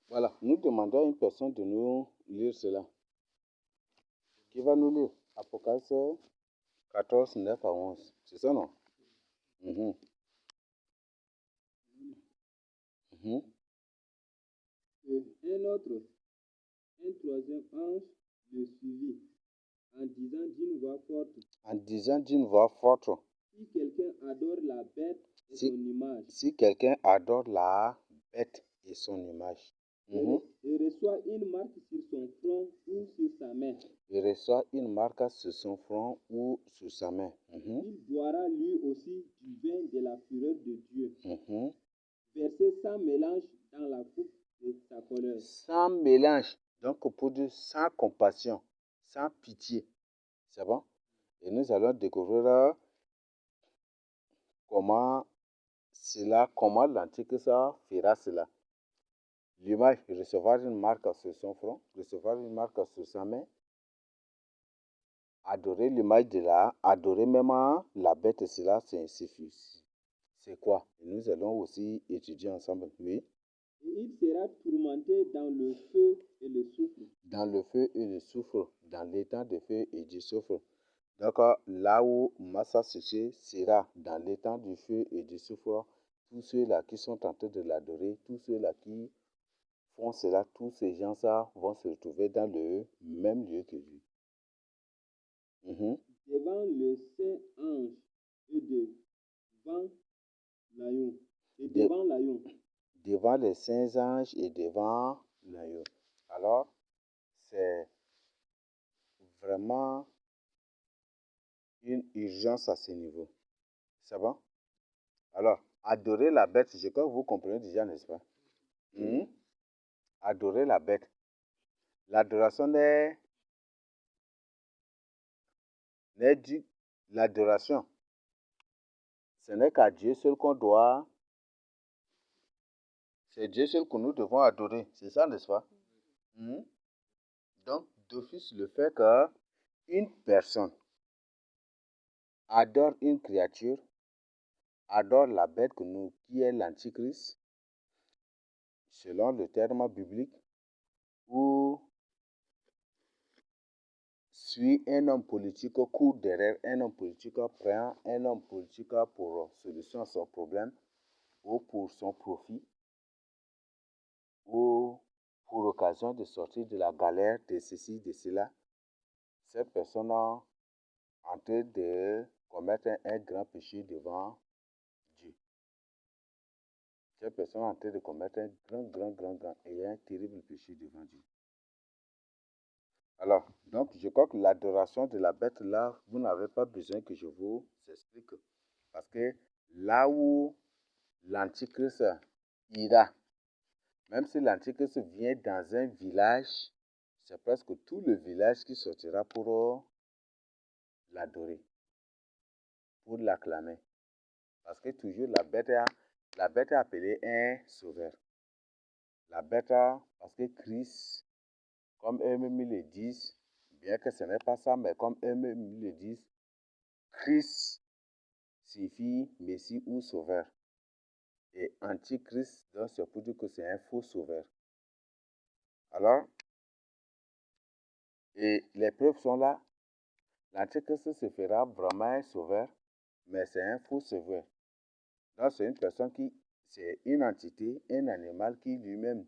Voilà, nous demandons à une personne de nous lire cela. Qui va nous lire? Apocalypse 14, 9 à 11. C'est ça, non? Mhm, mhm. Un troisième ange le suivit en disant d'une voix forte, En disant d'une voix forte, si quelqu'un adore la bête et si, son image, si quelqu'un adore la bête et son image, mhm, et reçoit une marque sur son front ou sur sa main, il reçoit une marque sur son front ou sur sa main. Mhm, il boira lui aussi du vin de la fureur de Dieu, mhm. versé sans mélange dans la coupe de sa colère. Sans mélange, donc pour dire sans compassion, sans pitié. C'est bon? Et nous allons découvrir comment l'Antichrist fera cela. L'image, recevoir une marque sur son front, recevoir une marque sur sa main, adorer l'image adorer même la bête, cela, c'est quoi? Et nous allons aussi étudier ensemble, oui. Et il sera tourmenté dans le feu et le soufre. Dans le feu et le soufre, dans l'étang de feu et du soufre. Donc, là où Massa Sucé sera dans l'étang du feu et du soufre, tous ceux-là qui sont en train de l'adorer, tous ceux-là qui font cela, tous ces gens-là vont se retrouver dans le même lieu que lui. Mhm. Devant le saint ange et devant l'agneau. Et De- devant l'agneau. devant les saints anges et devant l'agneau. Alors, c'est vraiment une urgence à ce niveau. C'est bon? Alors, adorer la bête, je crois que vous comprenez déjà, n'est-ce pas? Mhm. Adorer la bête. L'adoration n'est due. L'adoration, ce n'est qu'à Dieu seul qu'on doit. C'est Dieu seul que nous devons adorer. C'est ça, n'est-ce pas? Mhm. Donc, d'office, le fait qu'une personne adore une créature, adore la bête qui est l'antichrist, selon le terme biblique, ou suit un homme politique, court derrière un homme politique, prend un homme politique pour solution à son problème, ou pour son profit, ou pour occasion de sortir de la galère, de ceci, de cela, cette personne est en train de commettre un grand péché devant Dieu. Cette personne est en train de commettre un grand et un terrible péché devant Dieu. Alors, donc, je crois que l'adoration de la bête, là, vous n'avez pas besoin que je vous explique. Parce que là où l'Antichrist ira, même si l'Antichrist vient dans un village, c'est presque tout le village qui sortira pour l'adorer, pour l'acclamer. Parce que toujours la bête est appelée un sauveur. La bête, parce que Christ, comme eux-mêmes le disent, bien que ce n'est pas ça, mais comme eux-mêmes le disent, Christ signifie Messie ou sauveur. Et Antichrist, donc c'est pour dire que c'est un faux sauveur. Alors, et les preuves sont là. L'Antichrist se fera vraiment un sauveur, mais c'est un faux sauveur. Donc, c'est une personne c'est une entité, un animal qui lui-même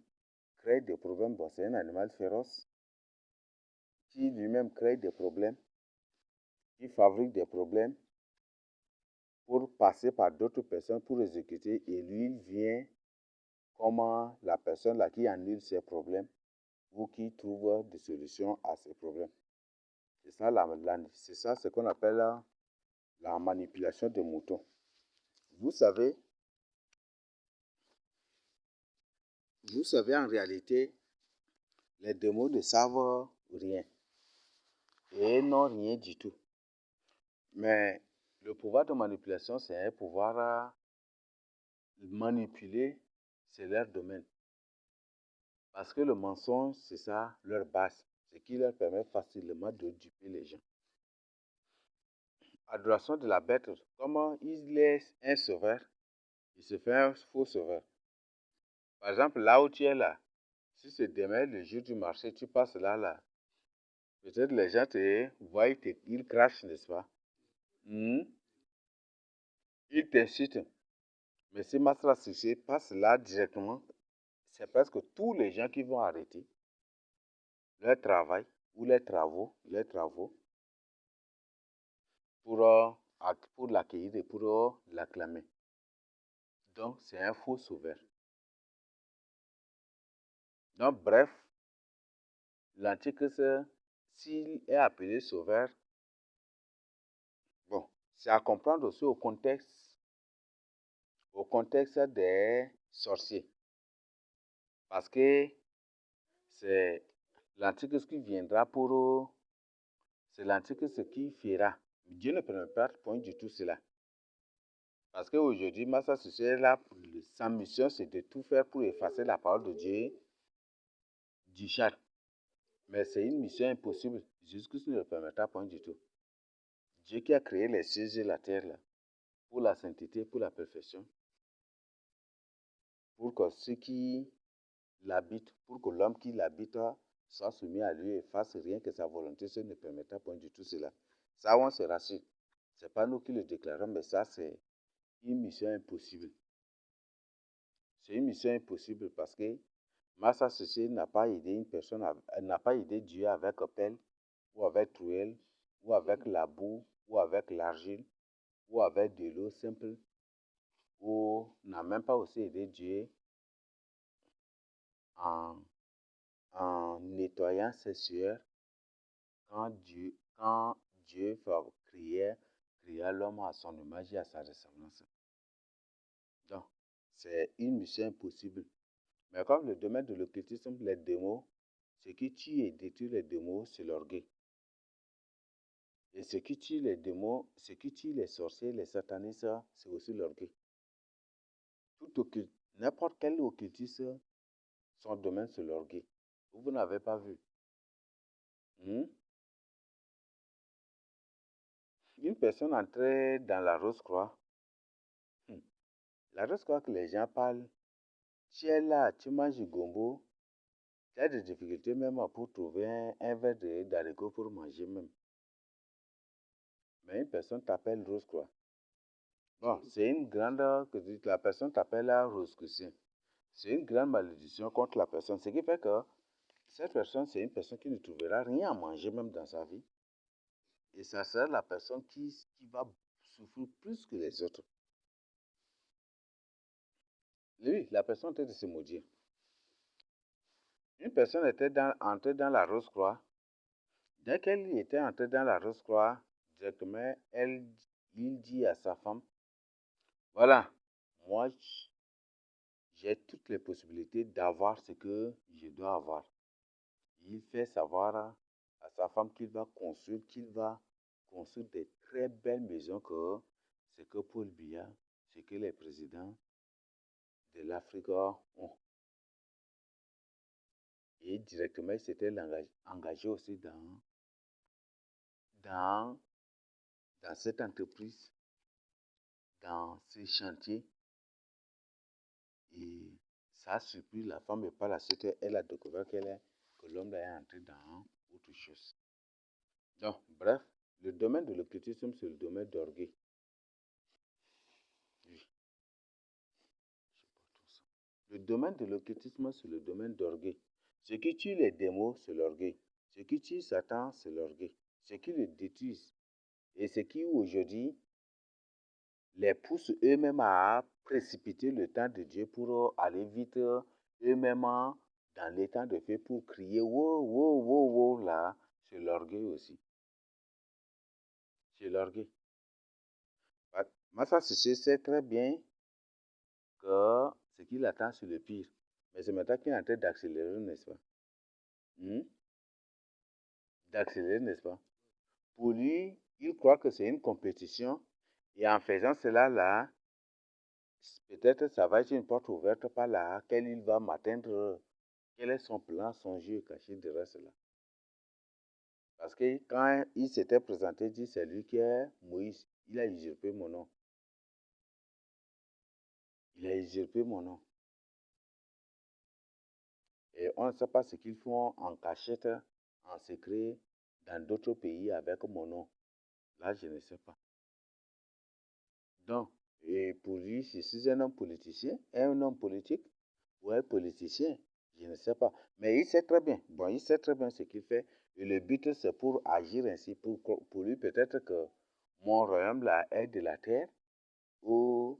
crée des problèmes. Bon, c'est un animal féroce qui lui-même crée des problèmes, qui fabrique des problèmes pour passer par d'autres personnes pour exécuter. Et lui, il vient comme la personne là qui annule ses problèmes ou qui trouve des solutions à ces problèmes. C'est ça, c'est ça ce qu'on appelle la manipulation des moutons. Vous savez, en réalité, les démons ne savent rien. Et non, rien du tout. Mais le pouvoir de manipulation, c'est un pouvoir manipuler, c'est leur domaine. Parce que le mensonge, c'est ça leur base. Ce qui leur permet facilement de duper les gens. Adoration de la bête, comment il est un sauveur, il se fait un faux sauveur. Par exemple, là où tu es là, Si c'est demain, le jour du marché, tu passes là, peut-être les gens te voient, ils crachent, n'est-ce pas? Hmm? Ils t'incitent. Mais si Masra Suchet passe là directement, c'est presque tous les gens qui vont arrêter leur travail ou leurs travaux pour, pour l'accueillir et pour l'acclamer. Donc, c'est un faux sauveur. Donc, bref, l'Antichrist, s'il est appelé sauveur, bon, c'est à comprendre aussi au contexte des sorciers. Parce que c'est l'Antichrist qui viendra pour... C'est l'Antichrist qui fera. Dieu ne permet pas point du tout cela. Parce qu'aujourd'hui, Massa Suchet est là, sa mission, c'est de tout faire pour effacer la parole de Dieu du chat. Mais c'est une mission impossible. Jésus-Christ ne le permettra point du tout. Dieu qui a créé les cieux et la terre, là, pour la sainteté, pour la perfection, pour que ceux qui l'habitent, pour que l'homme qui l'habite soit soumis à lui et fasse rien que sa volonté, ça ne permettra point du tout cela. Ça, on se rassure. Ce n'est pas nous qui le déclarons, mais ça, c'est une mission impossible. C'est une mission impossible parce que Massa Ceci n'a pas aidé une personne, n'a pas aidé Dieu avec pelle, ou avec truelle, ou avec la boue, ou avec l'argile, ou avec de l'eau simple, ou n'a même pas aussi aidé Dieu en, en nettoyant ses sueurs quand Dieu créa l'homme à son image et à sa ressemblance. Donc, c'est une mission impossible. Mais comme le domaine de l'occultisme, les démons, ce qui tue et détruit les démons, c'est l'orgueil. Et ce qui tue les démons, ce qui tue les sorciers, les satanistes, c'est aussi l'orgueil. N'importe quel occultiste, son domaine, c'est l'orgueil. Vous n'avez pas vu. Une personne entrait dans la Rose-Croix. La Rose-Croix que les gens parlent, tu es là, tu manges du gombo, tu as des difficultés même pour trouver un verre d'haricot pour manger même. Mais une personne t'appelle Rose-Croix. Bon, c'est une grande... La personne t'appelle Rose-Christien. C'est une grande malédiction contre la personne. Ce qui fait que cette personne, c'est une personne qui ne trouvera rien à manger même dans sa vie. Et ça sera la personne qui va souffrir plus que les autres. Lui, la personne était de se maudire. Une personne était entrée dans la Rose-Croix. Dès qu'elle était entrée dans la Rose-Croix, directement, il dit à sa femme, voilà, moi, j'ai toutes les possibilités d'avoir ce que je dois avoir. Il fait savoir à sa femme qu'il va construire des très belles maisons que c'est que Paul Biya, c'est que les présidents de l'Afrique ont. Et directement, il s'était engagé aussi dans, dans cette entreprise, dans ces chantiers. Et ça a surpris la femme et par la suite, elle a découvert que l'homme est entré dans autre chose. Donc, bref, le domaine de l'occultisme, c'est le domaine d'orgueil. Oui. Le domaine de l'occultisme, c'est le domaine d'orgueil. Ce qui tue les démons, c'est l'orgueil. Ce qui tue Satan, c'est l'orgueil. Ce qui le détruit et ce qui aujourd'hui les pousse eux-mêmes à précipiter le temps de Dieu pour aller vite eux-mêmes dans les temps de feu pour crier wow, wow, wow, wow, là, c'est l'orgueil aussi. C'est l'orgueil. Massa Sissé sait très bien que ce qu'il attend, c'est le pire. Mais c'est maintenant qu'il est en train d'accélérer, n'est-ce pas? D'accélérer, n'est-ce pas? Pour lui, il croit que c'est une compétition et en faisant cela là, peut-être ça va être une porte ouverte par laquelle il va m'atteindre. Quel est son plan, son jeu caché derrière cela? Parce que quand il s'était présenté, il dit c'est lui qui est Moïse. Il a usurpé mon nom. Il a usurpé mon nom. Et on ne sait pas ce qu'ils font en cachette, en secret, dans d'autres pays avec mon nom. Là, je ne sais pas. Donc, et pour lui, si c'est un homme politicien, un homme politique ou un politicien, je ne sais pas. Mais il sait très bien. Bon, il sait très bien ce qu'il fait. Et le but, c'est pour agir ainsi. Pour lui, peut-être que mon royaume là est de la terre ou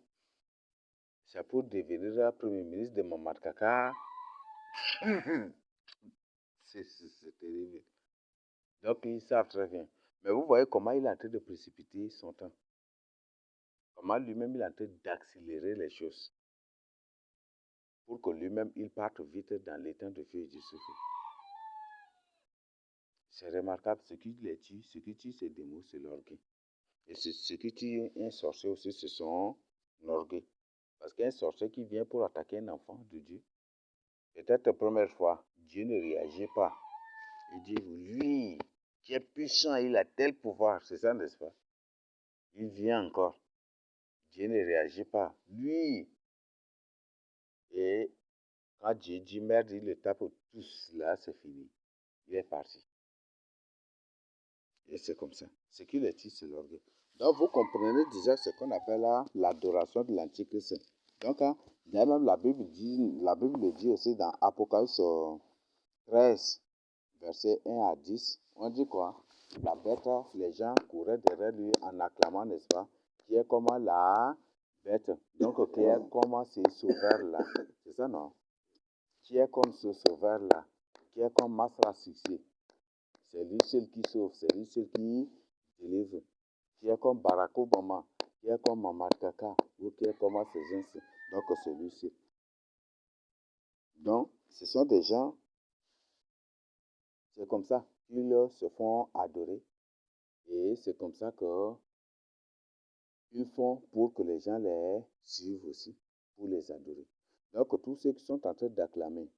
c'est pour devenir premier ministre de Mamad Kaka. C'est terrible. Donc, ils savent très bien. Mais vous voyez comment il est en train de précipiter son temps. Comment lui-même il est en train d'accélérer les choses. Pour que lui-même il parte vite dans l'étang de feu et du souffle. C'est remarquable. Ce qui les tue, ce qui tue ces démons, c'est l'orgueil. Et ce qui tue un sorcier aussi, c'est son orgueil. Parce qu'un sorcier qui vient pour attaquer un enfant de Dieu, peut-être la première fois, Dieu ne réagit pas. Il dit, lui, qui est puissant, il a tel pouvoir, c'est ça, n'est-ce pas? Il vient encore. Dieu ne réagit pas. Lui, et quand Dieu dit merde, il le tape tous. Là, c'est fini. Il est parti. Et c'est comme ça. Ce qui les tue, c'est l'orgueil. Donc, vous comprenez déjà ce qu'on appelle l'adoration de l'Antichrist. Donc, même la Bible le dit aussi dans Apocalypse 13, versets 1 à 10. On dit quoi? La bête, les gens couraient derrière lui en acclamant, n'est-ce pas? Qui est comme la bête. Donc, qui est comme ce sauveur-là. C'est ça, non? Qui est comme ce sauveur-là. Qui est comme Masra Succès. C'est lui seul qui sauve, c'est lui seul qui délivre. Qui est comme Barack Obama, qui est comme Mamad Kaka, ou qui est comme ces gens. Donc, celui-ci. Donc, ce sont des gens, c'est comme ça qu'ils se font adorer. Et c'est comme ça qu'ils font pour que les gens les suivent aussi, pour les adorer. Donc, tous ceux qui sont en train d'acclamer.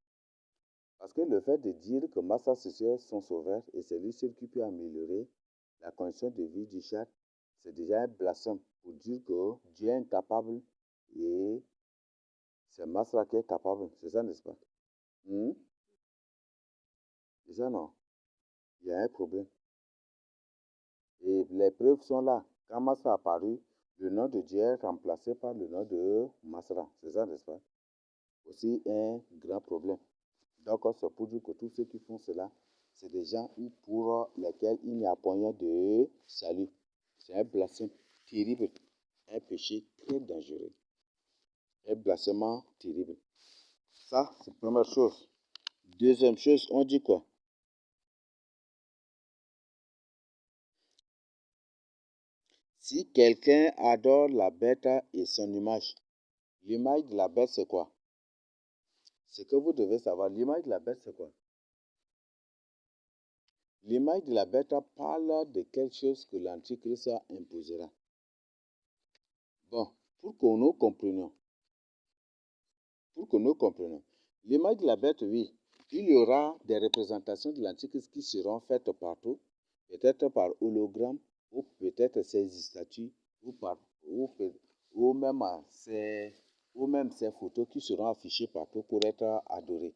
Parce que le fait de dire que Massa Sissé est son sauveur et c'est lui seul qui peut améliorer la condition de vie du chat, c'est déjà un blasphème pour dire que Dieu est incapable et c'est Massa qui est capable. C'est ça, n'est-ce pas? C'est ça, non? Il y a un problème. Et les preuves sont là. Quand Massa a apparu, le nom de Dieu est remplacé par le nom de Masra. C'est ça, n'est-ce pas? Aussi un grand problème. Donc, c'est pour dire que tous ceux qui font cela, c'est des gens pour lesquels il n'y a point de salut. C'est un blasphème terrible, un péché très dangereux, un blasphème terrible. Ça, c'est la première chose. Deuxième chose, on dit quoi? Si quelqu'un adore la bête et son image, l'image de la bête, c'est quoi? Ce que vous devez savoir, l'image de la bête, c'est quoi? L'image de la bête parle de quelque chose que l'Antichrist imposera. Bon, pour que nous comprenions, l'image de la bête, oui, il y aura des représentations de l'Antichrist qui seront faites partout, peut-être par hologramme, ou peut-être ces statues, ou même ces photos qui seront affichées partout pour être adorées.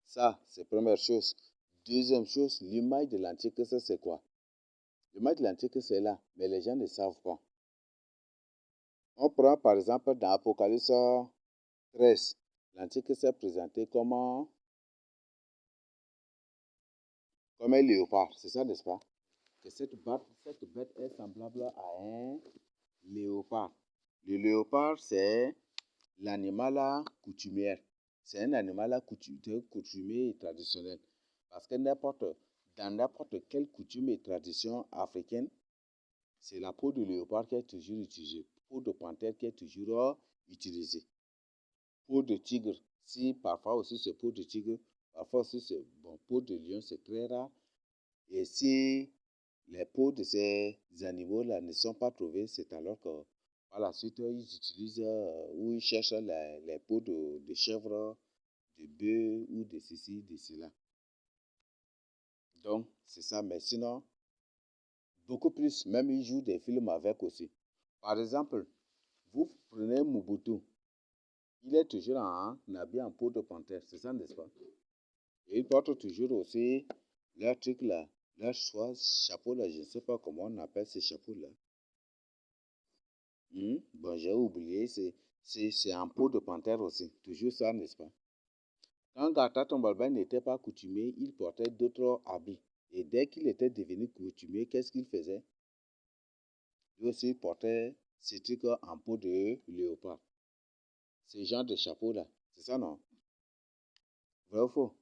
Ça, c'est la première chose. Deuxième chose, l'image de l'Antichrist, c'est quoi? L'image de l'Antichrist est là, mais les gens ne savent pas. On prend par exemple dans Apocalypse 13, l'Antichrist est présenté comme un léopard, c'est ça, n'est-ce pas? Que cette bête est semblable à un léopard. Le léopard, c'est l'animal coutumier. C'est un animal coutumier et traditionnel. Parce que dans n'importe quelle coutume et tradition africaine, c'est la peau de léopard qui est toujours utilisée. Peau de panthère qui est toujours utilisée. Peau de tigre, si parfois aussi c'est peau de tigre, parfois aussi c'est peau de lion, c'est très rare. Et si les peaux de ces animaux-là ne sont pas trouvées, c'est alors que par la suite ils utilisent ou ils cherchent les peaux de chèvre, de bœuf ou de ceci, de cela. Donc c'est ça, mais sinon, beaucoup plus, même ils jouent des films avec aussi. Par exemple, vous prenez Mobutu, il est toujours habillé en peau de panthère, c'est ça, n'est-ce pas? Et ils portent toujours aussi leur truc là, leur chapeau là, je ne sais pas comment on appelle ces chapeaux là. Bon, j'ai oublié, c'est en peau de panthère aussi, toujours ça, n'est-ce pas? Quand Gata Tombalbaye n'était pas coutumier, il portait d'autres habits. Et dès qu'il était devenu coutumier, qu'est-ce qu'il faisait? Lui aussi, il portait ces trucs en peau de léopard. Ce genre de chapeau-là. C'est ça, non? Vrai ou faux?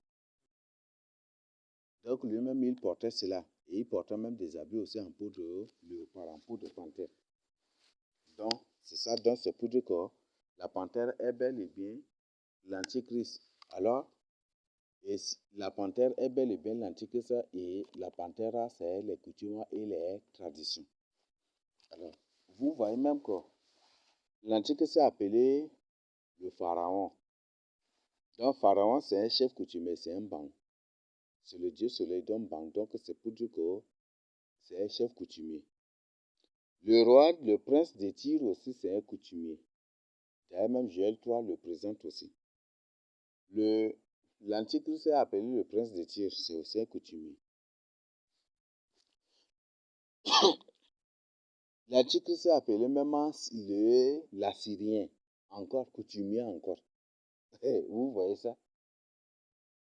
Donc, lui-même, il portait cela. Et il portait même des habits aussi en peau de léopard, en peau de panthère. Donc, c'est ça. Donc, c'est pour dire que la panthère est bel et bien l'antichrist. Alors, la panthère est bel et bien l'antichrist et la panthère, c'est les coutumes et les traditions. Alors, vous voyez même que l'antichrist est appelé le pharaon. Donc, pharaon, c'est un chef coutumier, c'est un banc. C'est le dieu soleil d'un banc. Donc, c'est pour dire que c'est un chef coutumier. Le roi, le prince de Tyr aussi, c'est un coutumier. D'ailleurs, même Joël 3 le présente aussi. L'antichrist est appelé le prince de Tyr, c'est aussi un coutumier. L'antichrist est appelé même l'Assyrien, encore coutumier encore. Vous voyez ça?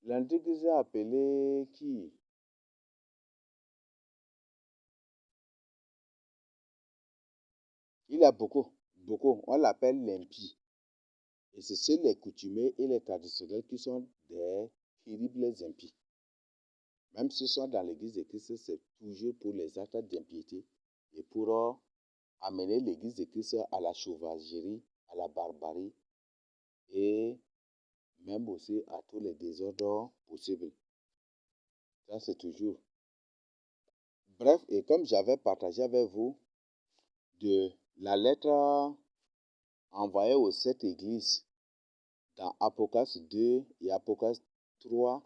L'antichrist est appelé qui? Il a beaucoup. On l'appelle l'impie. Et c'est ceux les coutumiers et les traditionnels qui sont des terribles impies. Même s'ils sont dans l'église de Christ, c'est toujours pour les actes d'impiété et pour amener l'église de Christ à la sauvagerie, à la barbarie et même aussi à tous les désordres possibles. Ça, c'est toujours. Bref, et comme j'avais partagé avec vous de la lettre envoyée aux 7 églises dans Apocalypse 2 et Apocalypse 3,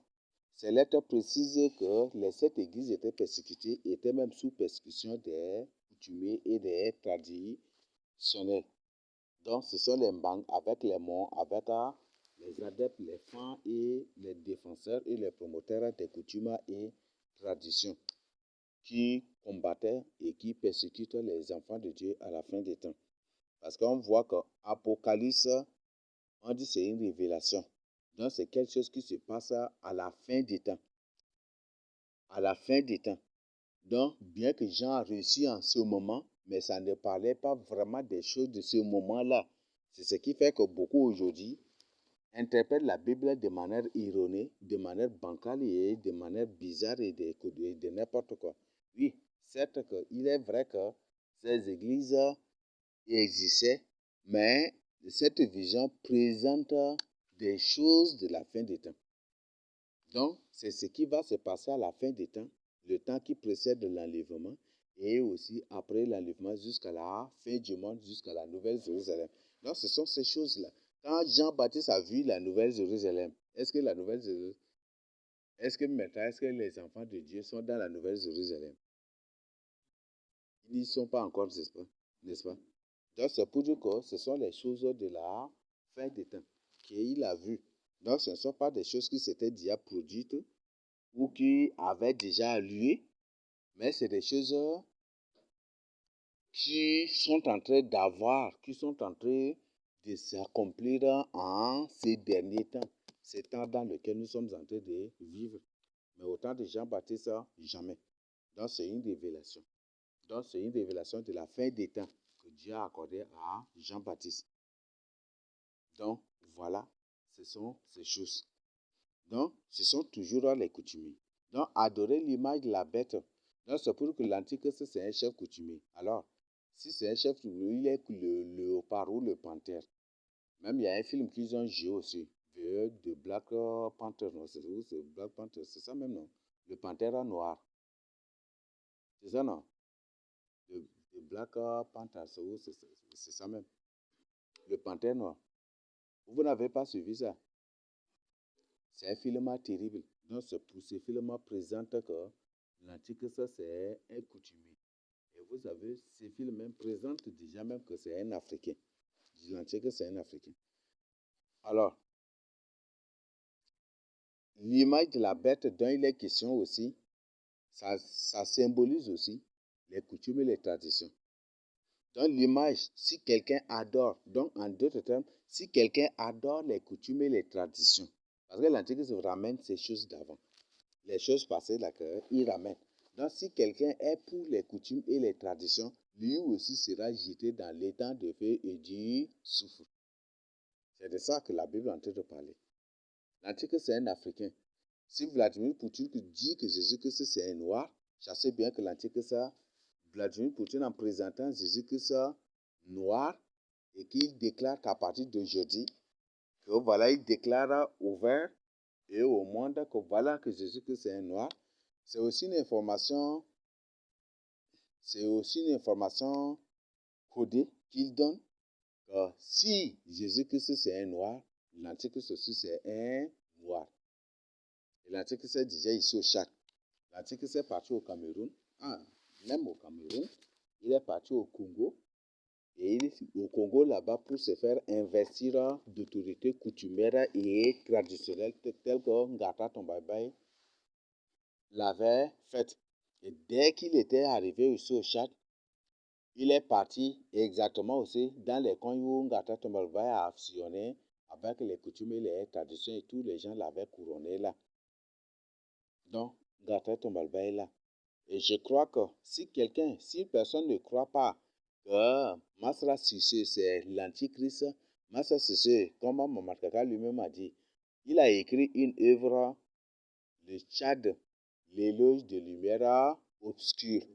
ces lettres précisent que les 7 églises étaient persécutées, étaient même sous persécution des coutumiers et des traditionnels. Donc, ce sont les banques avec les morts, avec les adeptes, les fans et les défenseurs et les promoteurs des coutumes et traditions qui combattaient et qui persécutent les enfants de Dieu à la fin des temps. Parce qu'on voit qu'Apocalypse, on dit c'est une révélation. Donc c'est quelque chose qui se passe à la fin des temps. À la fin des temps. Donc, bien que Jean a réussi en ce moment, mais ça ne parlait pas vraiment des choses de ce moment-là. C'est ce qui fait que beaucoup aujourd'hui interprètent la Bible de manière erronée, de manière bancale et de manière bizarre et de n'importe quoi. Oui, certes il est vrai que ces églises existaient, mais cette vision présente des choses de la fin des temps. Donc, c'est ce qui va se passer à la fin des temps, le temps qui précède l'enlèvement et aussi après l'enlèvement jusqu'à la fin du monde, jusqu'à la Nouvelle Jérusalem. Donc, ce sont ces choses-là. Quand Jean-Baptiste a vu la Nouvelle Jérusalem, est-ce que maintenant, est-ce que les enfants de Dieu sont dans la Nouvelle Jérusalem? Ils n'y sont pas encore, n'est-ce pas? Donc, c'est pour dire que ce sont les choses de la fin des temps qu'il a vues. Donc, ce ne sont pas des choses qui s'étaient déjà produites ou qui avaient déjà lieu, mais c'est des choses qui sont en train qui sont en train de s'accomplir en ces derniers temps, ces temps dans lesquels nous sommes en train de vivre. Mais au temps de Jean-Baptiste, jamais. Donc, c'est une révélation. Donc, c'est une révélation de la fin des temps que Dieu a accordé à Jean-Baptiste. Donc, voilà, ce sont ces choses. Donc, ce sont toujours les coutumiers. Donc, adorer l'image de la bête. Donc, c'est pour que l'antichrist, c'est un chef coutumier. Alors, si c'est un chef coutumier, il est le léopard ou le panthère. Même, il y a un film qu'ils ont joué aussi. De Black Panther, non, c'est Black Panther, c'est ça même, non? Le panthère noir. C'est ça, non? De Black Panther, c'est ça même. Le panthère noir. Vous n'avez pas suivi ça? C'est un film terrible. Donc, ce film présente que l'antichrist, c'est un coutumier. Et vous savez, ce film même présente déjà même que c'est un Africain. L'antichrist, c'est un Africain. Alors, l'image de la bête dont il est question aussi, ça symbolise aussi les coutumes et les traditions. Donc l'image, si quelqu'un adore, donc en d'autres termes, si quelqu'un adore les coutumes et les traditions, parce que l'Antichrist ramène ces choses d'avant, les choses passées là, il ramène. Donc si quelqu'un est pour les coutumes et les traditions, lui aussi sera jeté dans l'étang de feu et du soufre. C'est de ça que la Bible est en train de parler. L'Antichrist, c'est un Africain. Si Vladimir Poutine dit que Jésus-Christ c'est un noir, sachez bien que l'Antichrist, Vladimir Poutine, en présentant Jésus-Christ noir, et qu'il déclare qu'à partir d'aujourd'hui, que voilà, il déclare ouvert et au monde que voilà que Jésus-Christ est un noir, c'est aussi une information codée qu'il donne que si Jésus-Christ c'est un noir, l'Antichrist aussi c'est un noir. Et l'Antichrist est déjà ici au Tchad. L'Antichrist est parti au Cameroun. Même au Cameroun, il est parti au Congo. Et au Congo, là-bas, pour se faire investir d'autorités coutumières et traditionnelles telles que Ngata Tombaïbaï l'avait fait. Et dès qu'il était arrivé ici au Tchad, il est parti exactement aussi dans les coins où Ngata Tombaïbaï a actionné avec les coutumes et les traditions et tous les gens l'avaient couronné là. Donc, Ngata Tombaïbaï là. Et je crois que si personne ne croit pas que Masra Sissé, c'est l'antichrist, Masra Sissé, comme Mamad Kaka lui-même a dit, il a écrit une œuvre, le Tchad, l'éloge de lumière obscure.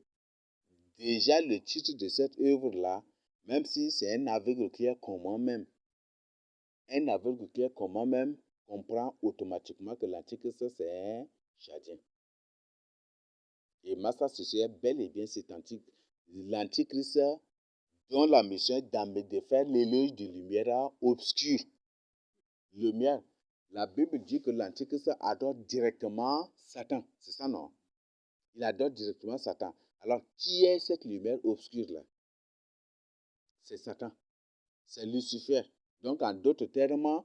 Déjà, le titre de cette œuvre-là, même si c'est un aveugle qui est comme moi-même, comprend automatiquement que l'antichrist, c'est un Tchadien. Et Massa Sissé est bel et bien l'antichrist dont la mission est de faire l'éloge de lumière obscure. Lumière. La Bible dit que l'antichrist adore directement Satan. C'est ça, non? Il adore directement Satan. Alors, qui est cette lumière obscure-là? C'est Satan. C'est Lucifer. Donc, en d'autres termes,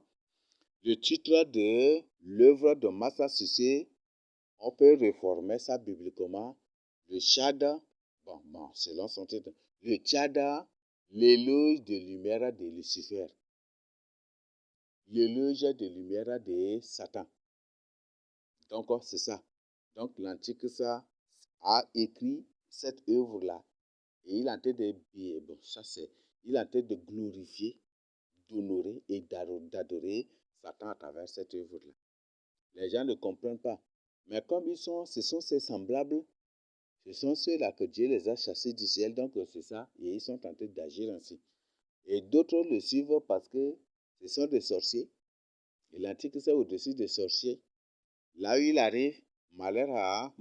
le titre de l'œuvre de Massa Sissé, on peut réformer ça bibliquement. Le Tchad, selon son titre, le Tchad, l'éloge de lumière de Lucifer, l'éloge de lumière de Satan. Donc, c'est ça. Donc, l'Antichrist a écrit cette œuvre-là. Et il est en train de glorifier, d'honorer et d'adorer Satan à travers cette œuvre-là. Les gens ne comprennent pas. Mais comme ce sont ses semblables, ce sont ceux-là que Dieu les a chassés du ciel, donc c'est ça, et ils sont en train d'agir ainsi. Et d'autres le suivent parce que ce sont des sorciers. Et l'Antichrist est au-dessus des sorciers. Là où il arrive, malheur à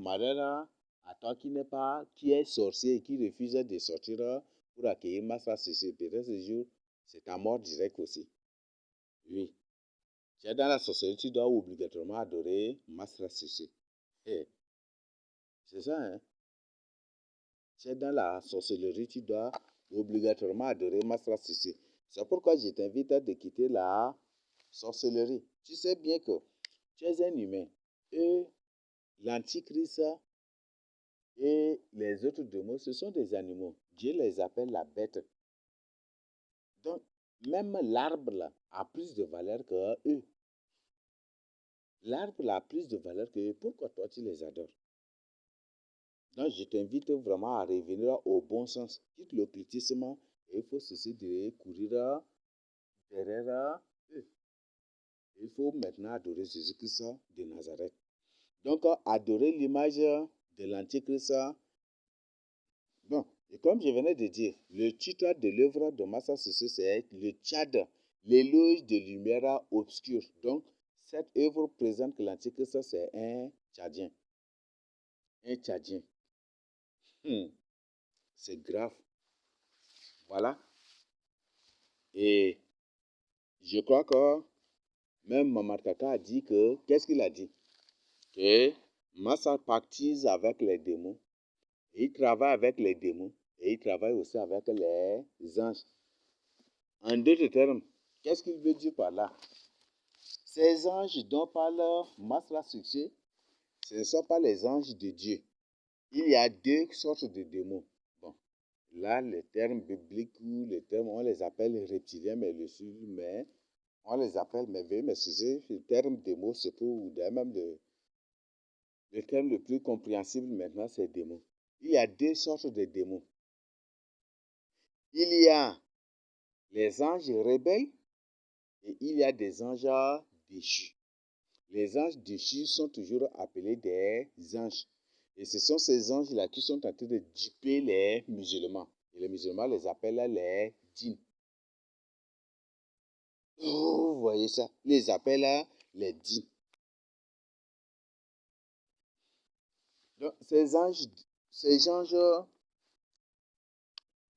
toi qui est sorcier et qui refuse de sortir pour accueillir Masra Sissé. Peut-être ce jour, c'est ta mort directe aussi. Oui. Tu es dans la sorcellerie, tu dois obligatoirement adorer Masra Sissé. C'est ça, hein? Tu es dans la sorcellerie, tu dois obligatoirement adorer Masra Sissé. C'est pourquoi je t'invite à quitter la sorcellerie. Tu sais bien que tu es un humain. Et l'antichrist et les autres démons, ce sont des animaux. Dieu les appelle la bête. Donc, même l'arbre là, a plus de valeur que eux. L'arbre là, a plus de valeur que eux. Pourquoi toi tu les adores? Donc, je t'invite vraiment à revenir au bon sens. Quitte l'occultisme et il faut cesser de courir derrière eux. Il faut maintenant adorer Jésus-Christ de Nazareth. Donc, adorer l'image de l'Antichrist. Bon, et comme je venais de dire, le titre de l'œuvre de Massa Sissé, c'est le Tchad, l'éloge de lumière obscure. Donc, cette œuvre présente que l'Antichrist, c'est un Tchadien. Un Tchadien. C'est grave. Voilà. Et je crois que même Mamad Kaka a dit que, qu'est-ce qu'il a dit? Que Massa pactise avec les démons. Et il travaille avec les démons. Et il travaille aussi avec les anges. En d'autres termes, qu'est-ce qu'il veut dire par là? Ces anges dont parle Masra Succès, ce ne sont pas les anges de Dieu. Il y a deux sortes de démons. Bon, là, les termes bibliques ou les termes, on les appelle reptiliens, mais on les appelle, mais veuillez m'excuser, le terme démon, c'est pour, même le terme le plus compréhensible maintenant, c'est démon. Il y a deux sortes de démons. Il y a les anges rebelles et il y a des anges déchus. Les anges déchus sont toujours appelés des anges. Et ce sont ces anges-là qui sont en train de duper les musulmans. Et les musulmans les appellent les djinns. Oh, vous voyez ça? Ils les appellent les djinns. Donc, ces anges,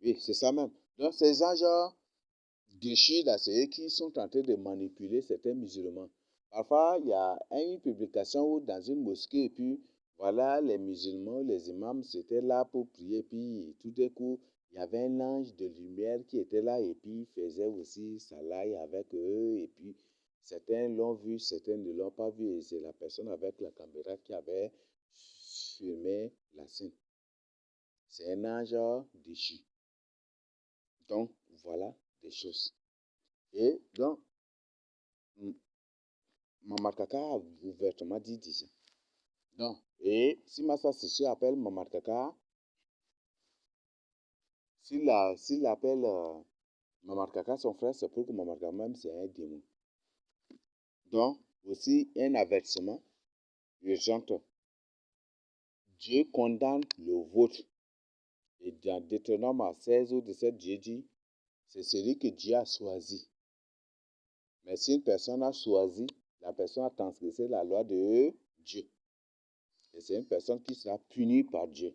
oui, c'est ça même. Donc, ces anges déchus, là, c'est eux qui sont en train de manipuler certains musulmans. Parfois, il y a une publication où dans une mosquée, et puis voilà, les musulmans, les imams, c'était là pour prier, et puis tout d'un coup, il y avait un ange de lumière qui était là, et puis il faisait aussi salaï avec eux, et puis certains l'ont vu, certains ne l'ont pas vu, et c'est la personne avec la caméra qui avait filmé la scène. C'est un ange déchu. Donc, voilà des choses. Et donc, Mamar Kaka a ouvertement dit déjà. Donc, et si Massa Sissi appelle Mamar Kaka, s'il appelle Mamar Kaka son frère, c'est pour que Mamar Kaka même c'est un démon. Donc, aussi un avertissement urgent. Dieu condamne le vôtre. Et dans Deutéronome 16 ou 17, Dieu dit, c'est celui que Dieu a choisi. Mais si une personne a choisi, la personne a transgressé la loi de Dieu. Et c'est une personne qui sera punie par Dieu.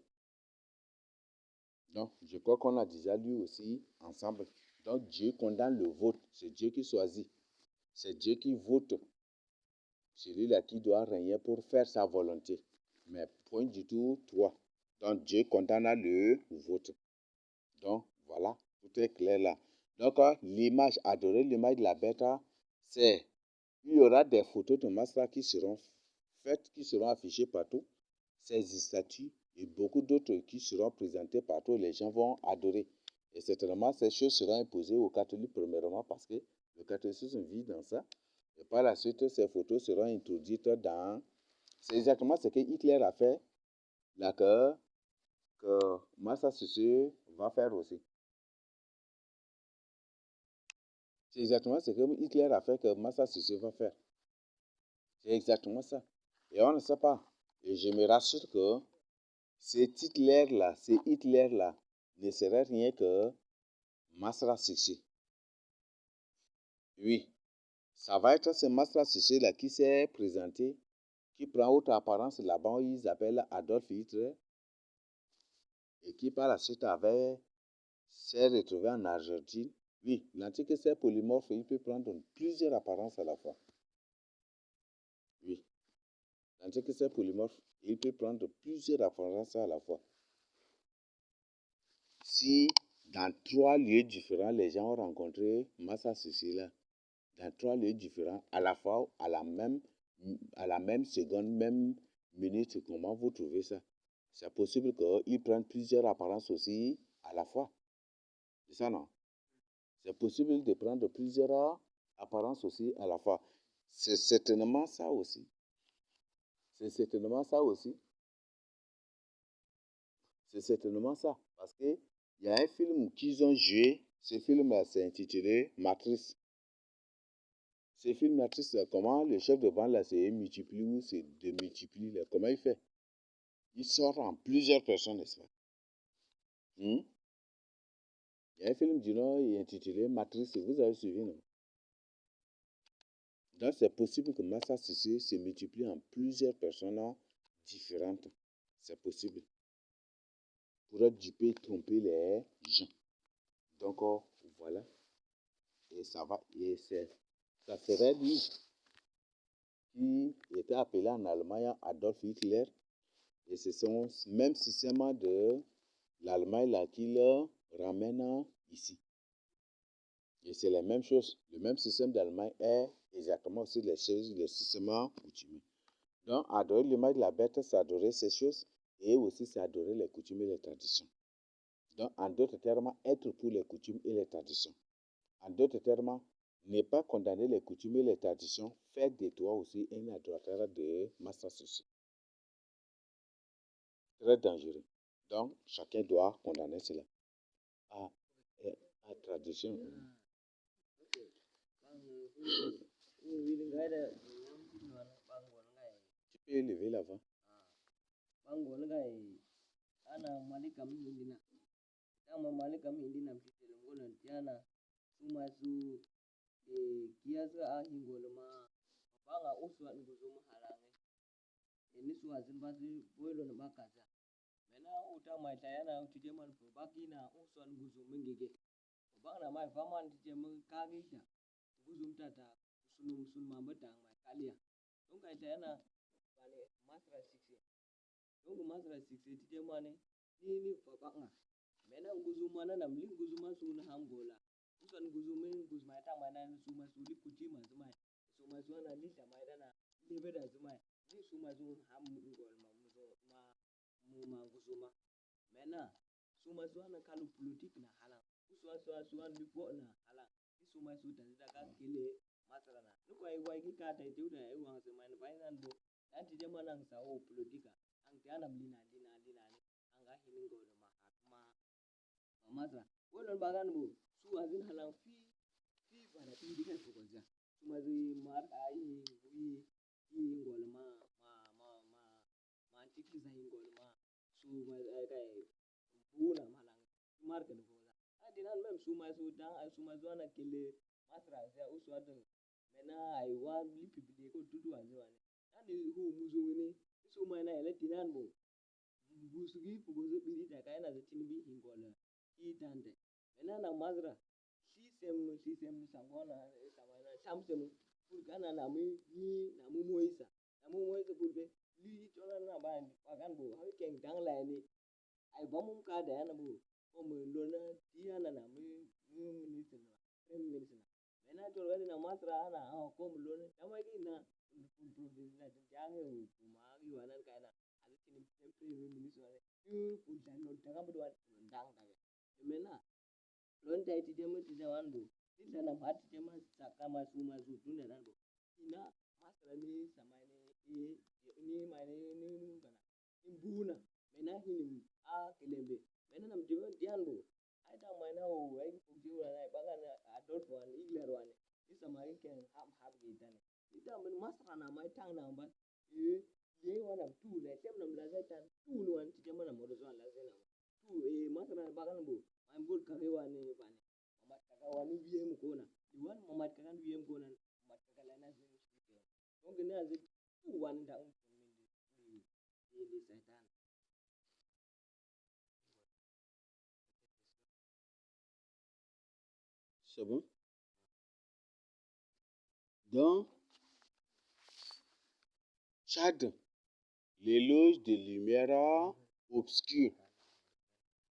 Donc, je crois qu'on a déjà lu aussi ensemble. Donc, Dieu condamne le vote. C'est Dieu qui choisit. C'est Dieu qui vote. Celui-là qui doit régner pour faire sa volonté. Mais point du tout, toi. Donc, Dieu condamne le vote. Donc, voilà, tout est clair là. Donc, l'image, adorer l'image de la bête, c'est, il y aura des photos de Masra qui seront faites, qui seront affichées partout. Ces statues et beaucoup d'autres qui seront présentées partout, les gens vont adorer. Et certainement, ces choses seront imposées aux catholiques premièrement parce que le catholicisme vit dans ça. Et par la suite, ces photos seront introduites dans... C'est exactement ce que Hitler a fait, là, que Massa Sissu va faire aussi. C'est exactement ce que Hitler a fait que Massa Sissu va faire. C'est exactement ça. Et on ne sait pas. Et je me rassure que cet Hitler-là ne serait rien que Masra Sissi. Oui, ça va être ce Masra Sissi-là qui s'est présenté, qui prend autre apparence là-bas, ils appellent Adolf Hitler, et qui par la suite s'est retrouvé en Argentine. Oui, l'antique c'est polymorphe, il peut prendre plusieurs apparences à la fois. Oui, l'antique c'est polymorphe, il peut prendre plusieurs apparences à la fois. Si dans 3 lieux différents, les gens ont rencontré Massa Sissi-là, dans 3 lieux différents, à la fois, à la même seconde, même minute, comment vous trouvez ça? C'est possible qu'ils prennent plusieurs apparences aussi à la fois. C'est ça, non? C'est possible de prendre plusieurs apparences aussi à la fois. C'est certainement ça aussi. C'est certainement ça aussi. C'est certainement ça. Parce qu'il y a un film qu'ils ont joué. Ce film-là, c'est intitulé Matrice. Ce film Matrice, là, comment le chef de bande là, c'est multiplie ou c'est démultiplie, là, comment il fait? Il sort en plusieurs personnes, n'est-ce pas? Il y a un film du nom intitulé Matrice, vous avez suivi, non? Donc, c'est possible que Massa Sissi se multiplie en plusieurs personnes différentes. C'est possible. Pour duper, tromper les gens. Donc, voilà. Et ça va. Et ça serait lui qui était appelé en Allemagne Adolf Hitler. Et ce sont même système de l'Allemagne là qui le ramène ici. Et c'est la même chose. Le même système d'Allemagne est exactement aussi le système coutumier. Donc, adorer l'image de la bête, c'est adorer ces choses et aussi c'est adorer les coutumes et les traditions. Donc, en d'autres termes, être pour les coutumes et les traditions. En d'autres termes, ne pas condamner les coutumes et les traditions fait de toi aussi un adorateur de masse associée. Très dangereux. Donc, chacun doit condamner cela. À tradition. Tu peux élever la voix. C'est bon? Donc, Tchad, l'éloge de lumière obscure.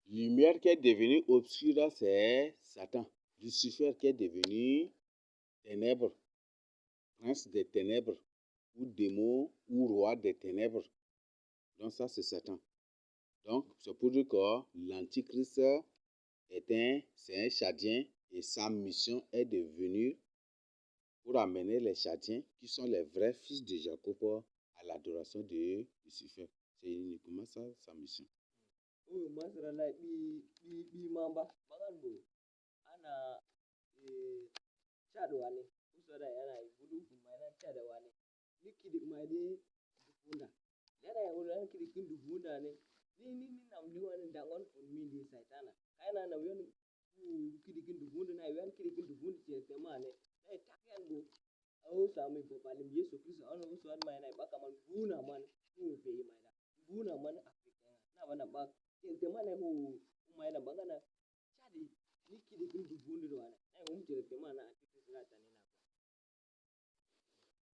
Lumière qui est devenue obscure, c'est Satan. Lucifer qui est devenu ténèbres, prince des ténèbres, ou démon, ou roi des ténèbres. Donc ça, c'est Satan. Donc, c'est pour dire que l'Antichrist c'est un chadien et sa mission est de venir pour amener les chadiens, qui sont les vrais fils de Jacob, à l'adoration de Lucifer. C'est uniquement ça, sa mission.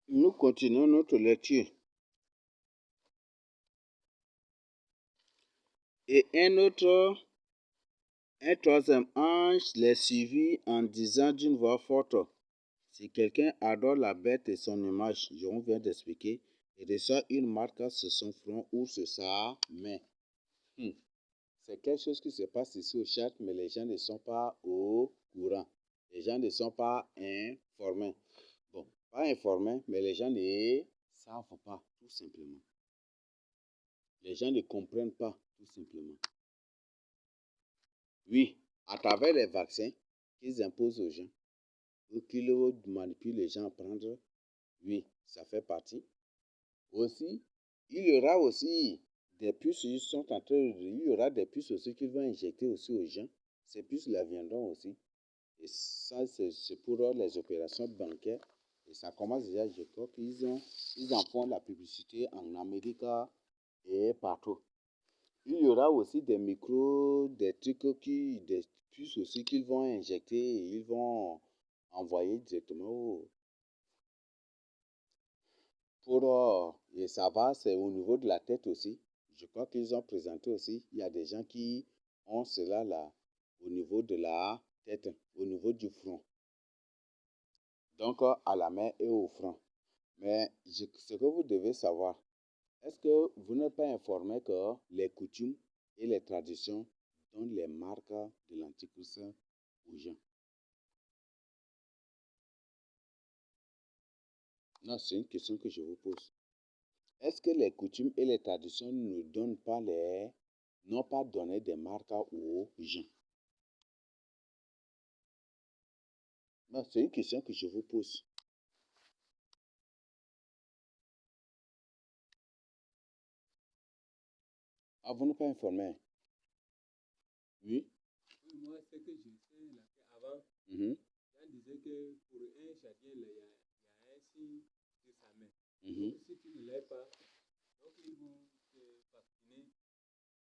Nous continuons notre lecture. Et un autre Un troisième ange les suivit en disant d'une voix forte, si quelqu'un adore la bête et son image, je viens d'expliquer, il reçoit une marque sur son front ou sur sa main. C'est quelque chose qui se passe ici au Tchad, mais les gens ne sont pas au courant. Les gens ne sont pas informés. Bon, pas informés, mais les gens ne savent pas, tout simplement. Les gens ne comprennent pas, tout simplement. Oui, à travers les vaccins qu'ils imposent aux gens, ou qu'ils manipulent les gens à prendre, oui, ça fait partie. Aussi, il y aura aussi des puces, il y aura des puces aussi qu'ils vont injecter aussi aux gens. Ces puces-là viendront aussi. Et ça, c'est pour les opérations bancaires. Et ça commence déjà, je crois ils en font la publicité en Amérique et partout. Il y aura aussi des micros, des puces aussi qu'ils vont injecter et ils vont envoyer directement et ça va, c'est au niveau de la tête aussi. Je crois qu'ils ont présenté aussi, il y a des gens qui ont cela là, au niveau de la tête, au niveau du front. Donc, à la main et au front. Mais ce que vous devez savoir, est-ce que vous n'êtes pas informé que les coutumes et les traditions donnent les marques de l'Antichrist aux gens? Non, c'est une question que je vous pose. Est-ce que les coutumes et les traditions ne donnent pas n'ont pas donné des marques aux gens? Non, c'est une question que je vous pose. Ah, vous n'êtes pas informé? Oui? Oui, moi, ce que je sais là, avant, on disait que pour un chacun, il y a un signe sur sa main. Donc, si tu ne l'as pas, donc ils vont te vacciner.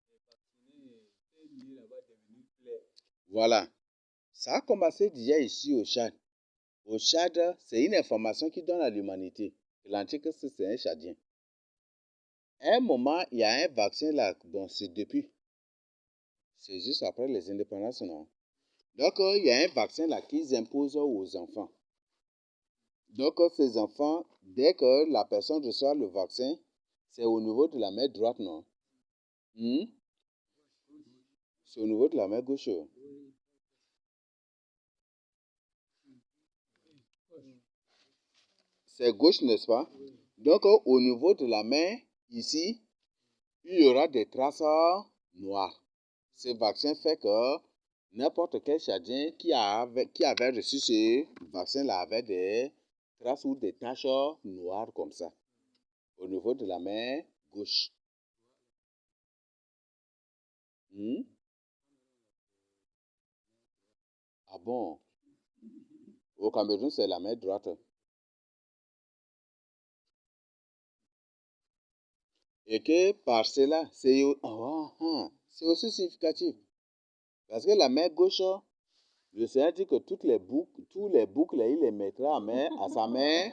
Et vacciner, c'est lié là-bas devenu clair. Voilà. Ça a commencé déjà ici au Tchad. Au Tchad, c'est une information qui donne à l'humanité que l'Antichrist, c'est un Tchadien. À un moment, il y a un vaccin là. Bon, c'est depuis. C'est juste après les indépendances, non? Donc, il y a un vaccin là qu'ils imposent aux enfants. Donc, ces enfants, dès que la personne reçoit le vaccin, c'est au niveau de la main droite, non? C'est au niveau de la main gauche. C'est gauche, n'est-ce pas? Donc, au niveau de la main, ici, il y aura des traces noires. Ce vaccin fait que n'importe quel Tchadien qui avait reçu ce vaccin-là avait des traces ou des taches noires comme ça, au niveau de la main gauche. Ah bon? Au Cameroun, c'est la main droite. Et que par cela, c'est aussi significatif. Parce que la main gauche, le Seigneur dit que tous les boucles, il les mettra à sa main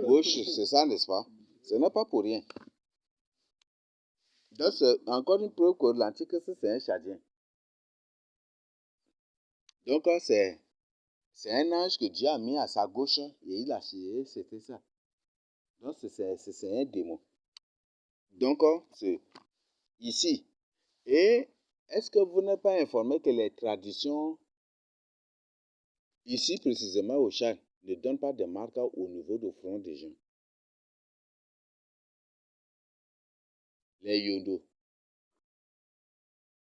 gauche. C'est ça, n'est-ce pas? Ce n'est pas pour rien. Donc, c'est encore une preuve que l'Antichrist, c'est un Tchadien. Donc, c'est un ange que Dieu a mis à sa gauche et il a chié, c'était ça. Donc, c'est un démon. Donc, c'est ici. Et est-ce que vous n'êtes pas informé que les traditions, ici précisément au Tchad, ne donnent pas de marques au niveau du front des gens? Les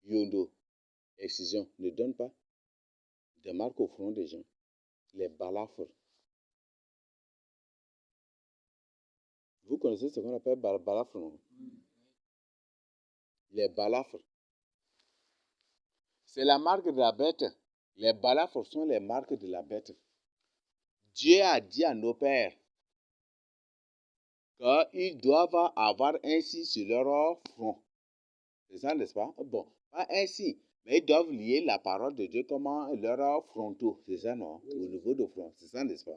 yondo, excision, ne donnent pas de marques au front des gens. Les balafres. Vous connaissez ce qu'on appelle balafre, non? Les balafres. C'est la marque de la bête. Les balafres sont les marques de la bête. Dieu a dit à nos pères qu'ils doivent avoir un signe sur leur front. C'est ça, n'est-ce pas? Bon, pas un signe, mais ils doivent lier la parole de Dieu comme leur frontaux. C'est ça, non? Au niveau du front. C'est ça, n'est-ce pas?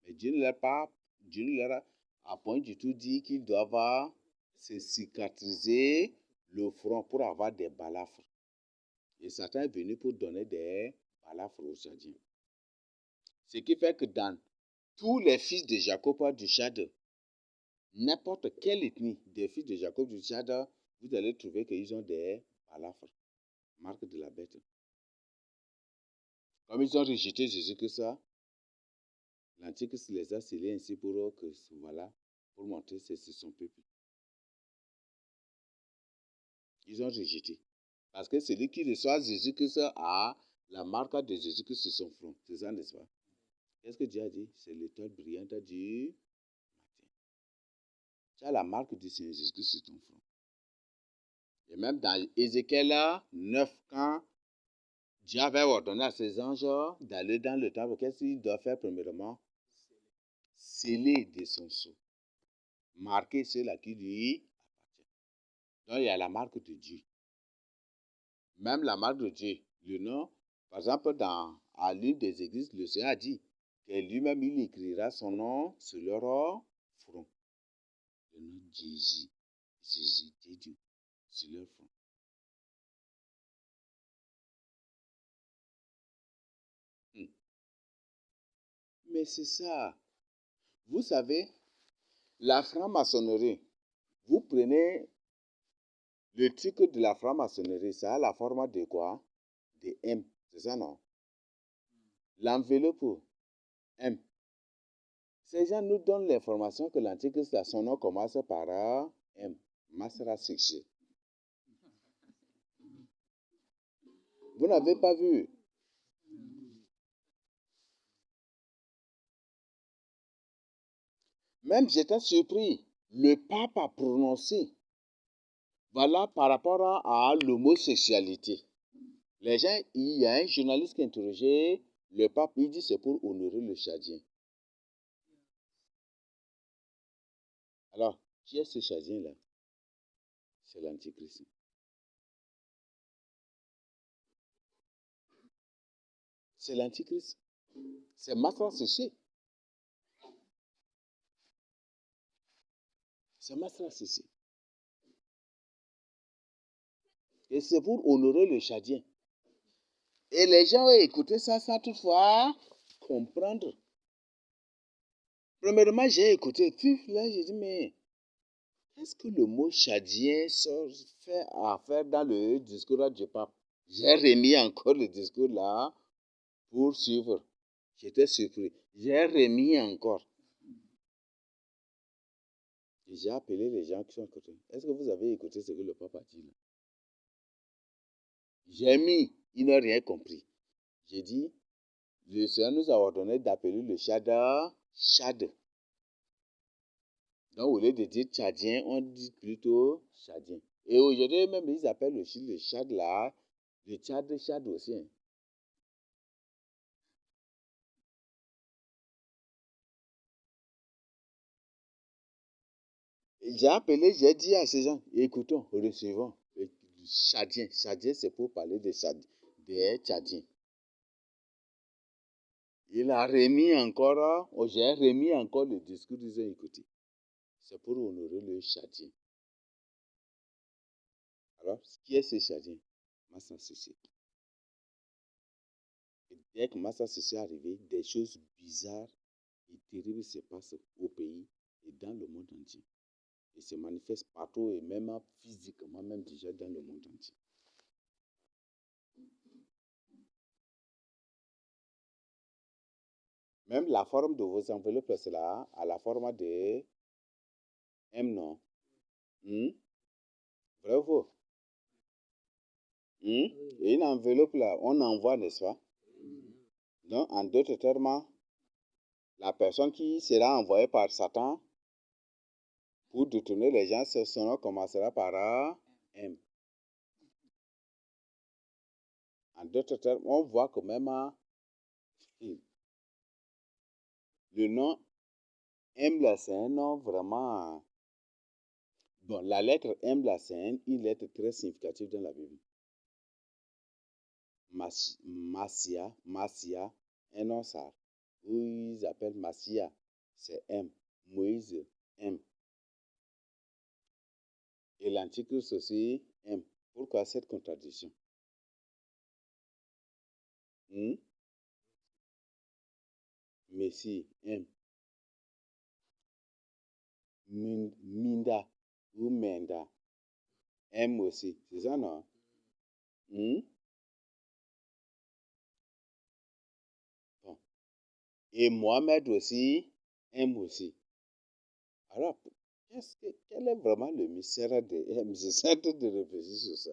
Mais Dieu ne leur a point du tout dit qu'ils doivent se cicatriser le front pour avoir des balafres. Et Satan est venu pour donner des balafres aux Tchadiens. Ce qui fait que dans tous les fils de Jacob du Tchad, n'importe quelle ethnie des fils de Jacob du Tchad, vous allez trouver qu'ils ont des balafres, marque de la bête. Comme ils ont rejeté Jésus-Christ, l'Antichrist les a scellés ainsi pour que, voilà, pour montrer que c'est son peuple. Ils ont rejeté. Parce que celui qui reçoit Jésus-Christ a la marque de Jésus-Christ sur son front. C'est ça, n'est-ce pas? Qu'est-ce que Dieu a dit? C'est l'étoile brillante du matin. Tu as la marque du Seigneur Jésus-Christ sur ton front. Et même dans Ézéchiel 9, quand Dieu avait ordonné à ses anges d'aller dans le temple, qu'est-ce qu'il doit faire premièrement? Sceller de son sceau. Marquer ceux-là qui lui appartiennent. Donc il y a la marque de Dieu. Même la marque de Dieu, le nom, par exemple, à l'une des églises, le Seigneur a dit que lui-même, il écrira son nom sur leur front. Le nom de Jésus, Jésus, sur leur front. Mais c'est ça. Vous savez, la franc-maçonnerie, vous prenez le truc de la franc-maçonnerie, ça a la forme de quoi? De M, c'est ça, non? L'enveloppe M. Ces gens nous donnent l'information que l'Antichrist, son nom commence par M, Masra Sikshi. Vous n'avez pas vu? Même j'étais surpris. Le pape a prononcé, voilà, par rapport à l'homosexualité. Les gens, il y a un journaliste qui a interrogé le pape, il dit c'est pour honorer le Tchadien. Alors, qui est ce Tchadien-là? C'est l'Antichrist. C'est l'Antichrist. C'est Masra Sikshi. C'est Masra Sikshi. Et c'est pour honorer le Tchadien. Et les gens ont écouté ça sans toutefois comprendre. Premièrement, j'ai écouté. Puis là, j'ai dit, mais qu'est-ce que le mot Tchadien fait à faire dans le discours du pape? J'ai remis encore le discours là pour suivre. J'étais surpris. J'ai remis encore. Et j'ai appelé les gens qui sont à côté. Est-ce que vous avez écouté ce que le pape a dit là? J'ai mis, ils n'ont rien compris. J'ai dit, le Seigneur nous a ordonné d'appeler le Tchad Tchad. Donc, au lieu de dire Tchadien, on dit plutôt Tchadien. Et aujourd'hui, même, ils appellent aussi le Tchad là, le Tchad Tchad aussi. Hein. J'ai appelé, j'ai dit à ces gens, écoutons, recevons. Tchadien, Tchadien, c'est pour parler des Tchadiens. Il a remis encore, j'ai remis encore le discours, ils ont écouté. C'est pour honorer le Tchadien. Alors, qui est ce Tchadien? Massa Sissi. Et dès que Massa Sissi est arrivé, des choses bizarres et terribles se passent au pays et dans le monde entier. Et se manifeste partout et même physiquement, même déjà dans le monde entier. Même la forme de vos enveloppes, c'est là, à la forme de M, non? Vrai ou faux? Et une enveloppe, là, on envoie, n'est-ce pas? Donc, en d'autres termes, la personne qui sera envoyée par Satan pour détourner les gens, son nom commencera par M. En d'autres termes, on voit que même le nom M, là, c'est un nom vraiment... Bon, la lettre M, là, c'est une lettre très significative dans la Bible. Massia, un nom ça. Où ils appellent Massia, c'est M. Moïse, M. Et l'Antichrist aussi, M. Pourquoi cette contradiction? Hmm? Messi, M. Minda ou Menda. M aussi. C'est ça, non? Hmm? Bon. Et Mohamed aussi, M aussi. Alors, quel est vraiment le mystère de M? J'essaie de réfléchir sur ça.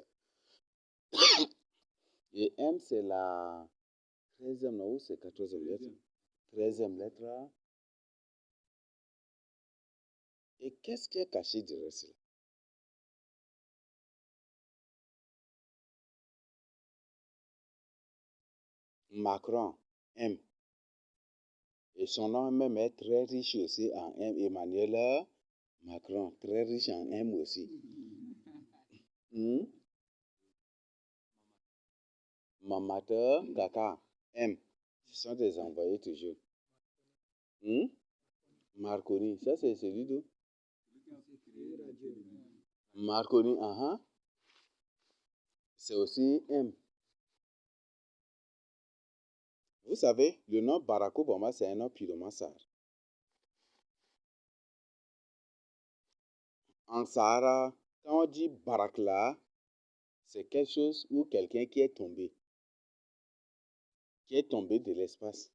Et M, c'est la 13e, non, ou c'est 14e lettre? 13e lettre. Et qu'est-ce qui est caché derrière cela? Macron, M. Et son nom même est très riche aussi en M. Emmanuel Macron, très riche en M aussi. Hmm? Mamata, Kaka, M. Ce sont des envoyés toujours. Hmm? Marconi, ça c'est celui d'où? Marconi, c'est aussi M. Vous savez, le nom Barack Obama, c'est un nom pyromansar. En Sahara, quand on dit Barack là, c'est quelque chose ou quelqu'un qui est tombé de l'espace.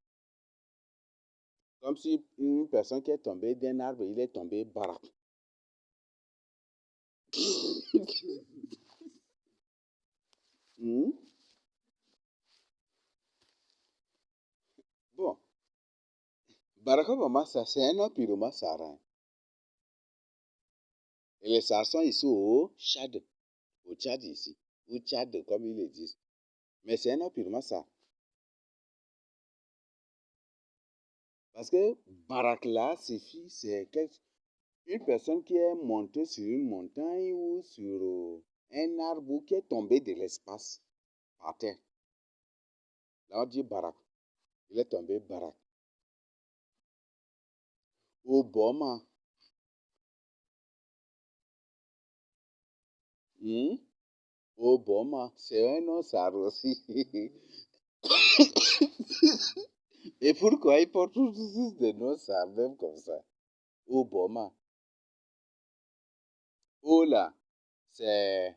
Comme si une personne qui est tombée d'un arbre, il est tombé Barack. Hmm? Bon, Barack Obama, ça c'est un nom pyromansar. Et les Sahara sont ici au Tchad. Au Tchad ici. Ou Tchad, comme ils le disent. Mais c'est un nom pyromansar. Parce que Barakla, c'est une personne qui est montée sur une montagne ou sur un arbre ou qui est tombé de l'espace par terre. Là, on dit Barak. Il est tombé Barak. Obama. Hmm? Obama, c'est un nom ça aussi. Et pourquoi ils portent tous des noms ça même comme ça? Obama. Ola, c'est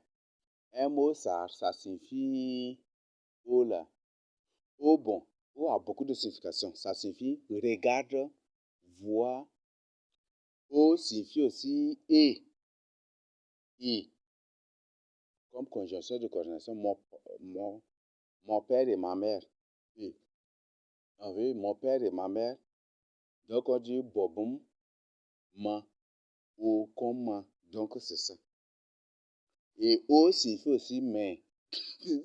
un mot ça signifie Ola. Oh bon, O a beaucoup de significations. Ça signifie regarde, vois. O signifie aussi et. Comme conjonction de coordination, mon père et ma mère. Et. Ah oui, mon père et ma mère. Donc on dit bobum, ma, o comme ma. Donc c'est ça. Et O signifie aussi mais.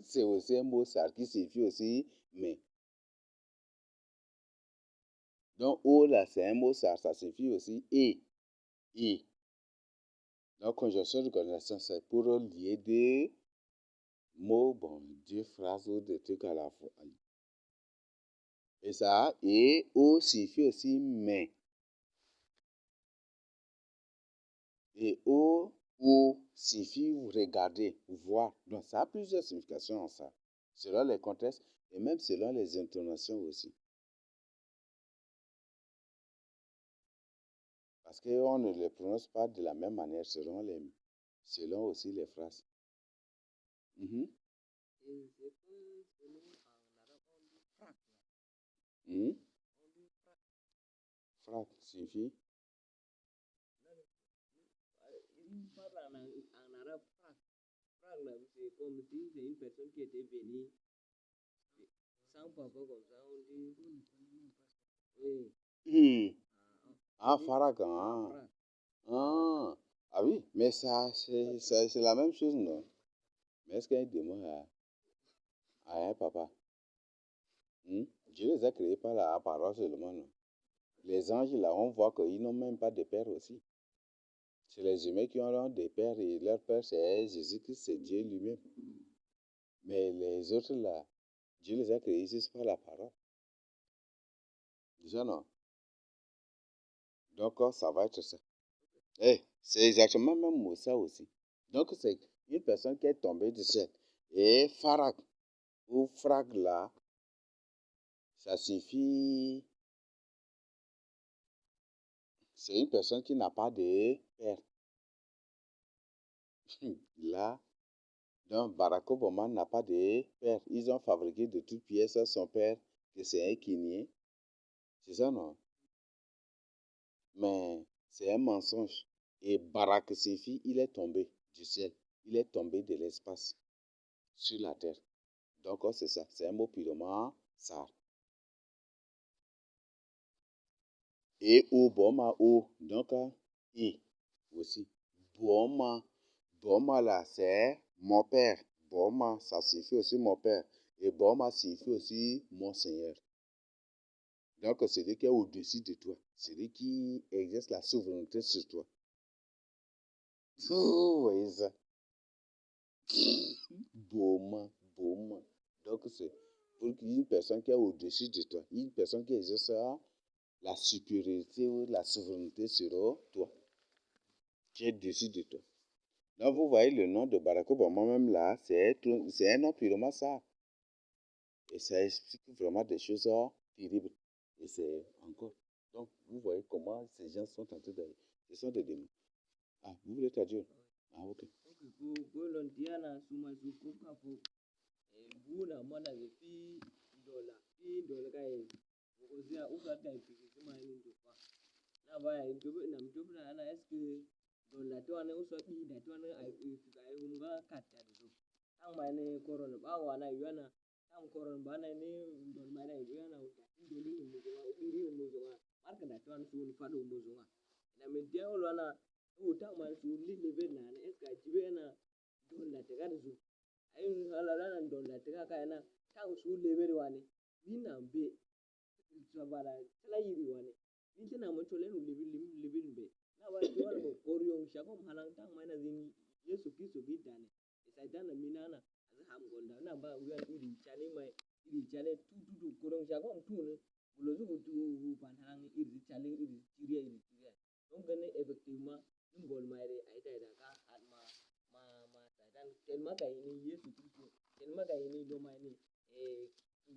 C'est aussi un mot ça qui signifie aussi mais. Donc O là, c'est un mot ça signifie aussi et. Donc conjonction de coordination, c'est pour lier des mots, bon, deux phrases ou des trucs à la fois. Et ça, et O signifie aussi mais. Et O signifie regarder, voir. Donc ça a plusieurs significations en ça, selon les contextes et même selon les intonations aussi. Parce qu'on ne les prononce pas de la même manière selon aussi les phrases. Mhm. Mhm. Frac signifie. Il parle en arabe, frag là, c'est comme si c'est une personne qui était venue sans papa comme ça, on dit. Oui. Ah, Farag, ah. Ah. Ah oui, mais ça, c'est la même chose, non? Mais est-ce qu'un démon a un papa? Dieu les a créés par la parole seulement, non? Les anges, là, on voit qu'ils n'ont même pas de père aussi. C'est les humains qui ont des pères et leur père, c'est Jésus-Christ, c'est Dieu lui-même. Mais les autres, là, Dieu les a créés juste par la parole. Déjà, non? Donc, ça va être ça. Eh, c'est exactement même ça aussi. Donc, c'est une personne qui est tombée du ciel. Et Farag, ou Frag là, Ça signifie, c'est une personne qui n'a pas de père. Là, donc Barack Obama n'a pas de père. Ils ont fabriqué de toutes pièces son père, que c'est un Kenyien. C'est ça, non? Mais c'est un mensonge. Et Barack signifie, il est tombé du ciel. Il est tombé de l'espace sur la terre. Donc, c'est ça. C'est un mot purement ça. Et Obama, O. Donc, I aussi. Boma. Boma là, c'est mon père. Boma, ça signifie aussi mon père. Et Boma signifie aussi mon Seigneur. Donc, celui qui est au-dessus de toi. Celui qui exerce la souveraineté sur toi. Vous voyez ça? Boma, Boma. Donc, c'est pour une personne qui est au-dessus de toi. Une personne qui exerce la supériorité ou la souveraineté sur toi. Qui est au-dessus de toi. Donc, vous voyez le nom de Barack Obama, même là, c'est un nom purement ça. Et ça explique vraiment des choses terribles. Et c'est encore. Donc, vous voyez comment ces gens sont en train de. Ce sont des démons. Ah, vous voulez traduire? Ah, ok. Volontiana suma sukuka po buna mana de fi dola kai ozia ukata ipiki ma ni ndofa na baya ndobe na mdobe na ana eske dola to ana uso bi da to ana ai fika ai hunga kata do tang ma ne koron ba wana yana tang koron ba na ne dol ma na yana uta doli mu zo iri mu zo marka da to ana su fa do mu zo na me dia olwana uta ma su li lebe na eska jibe na dola te gar zu ai halala na dola te ka kana tang su lebe wani ni na be sabara tala yiri wani ni tana mo tole no libi be na ba to wala mo koryo shako halang tang mana zin yesu kristo bidane isa dana minana azham gonda na ba wiya iri chale mai iri chale tu korong shako tune bulo zu tu panang iri chale iri tiria donc ne effectivement dum gol mai re ai ta da ka at ma satan tel ma kai ni yesu kristo tel ma kai ni do mai ni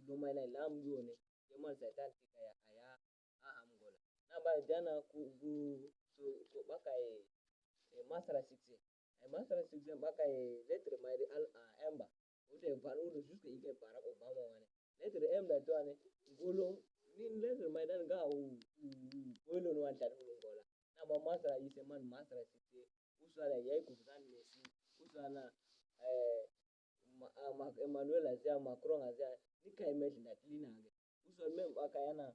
do mai na lam yo ne jamal satan kaya aya gola na ba jana ku baka masara 6 masara 6 baka lettre mai al emba o te vanu no jusque ike para obama wane lettre emba to ane golo ni lettre mai dan ga golo no anta gola na ba masara ise man masara 6 usala yai ku zan mesi usala Emmanuel azia Macron azia ni kai met na tlina ge uso mem baka yana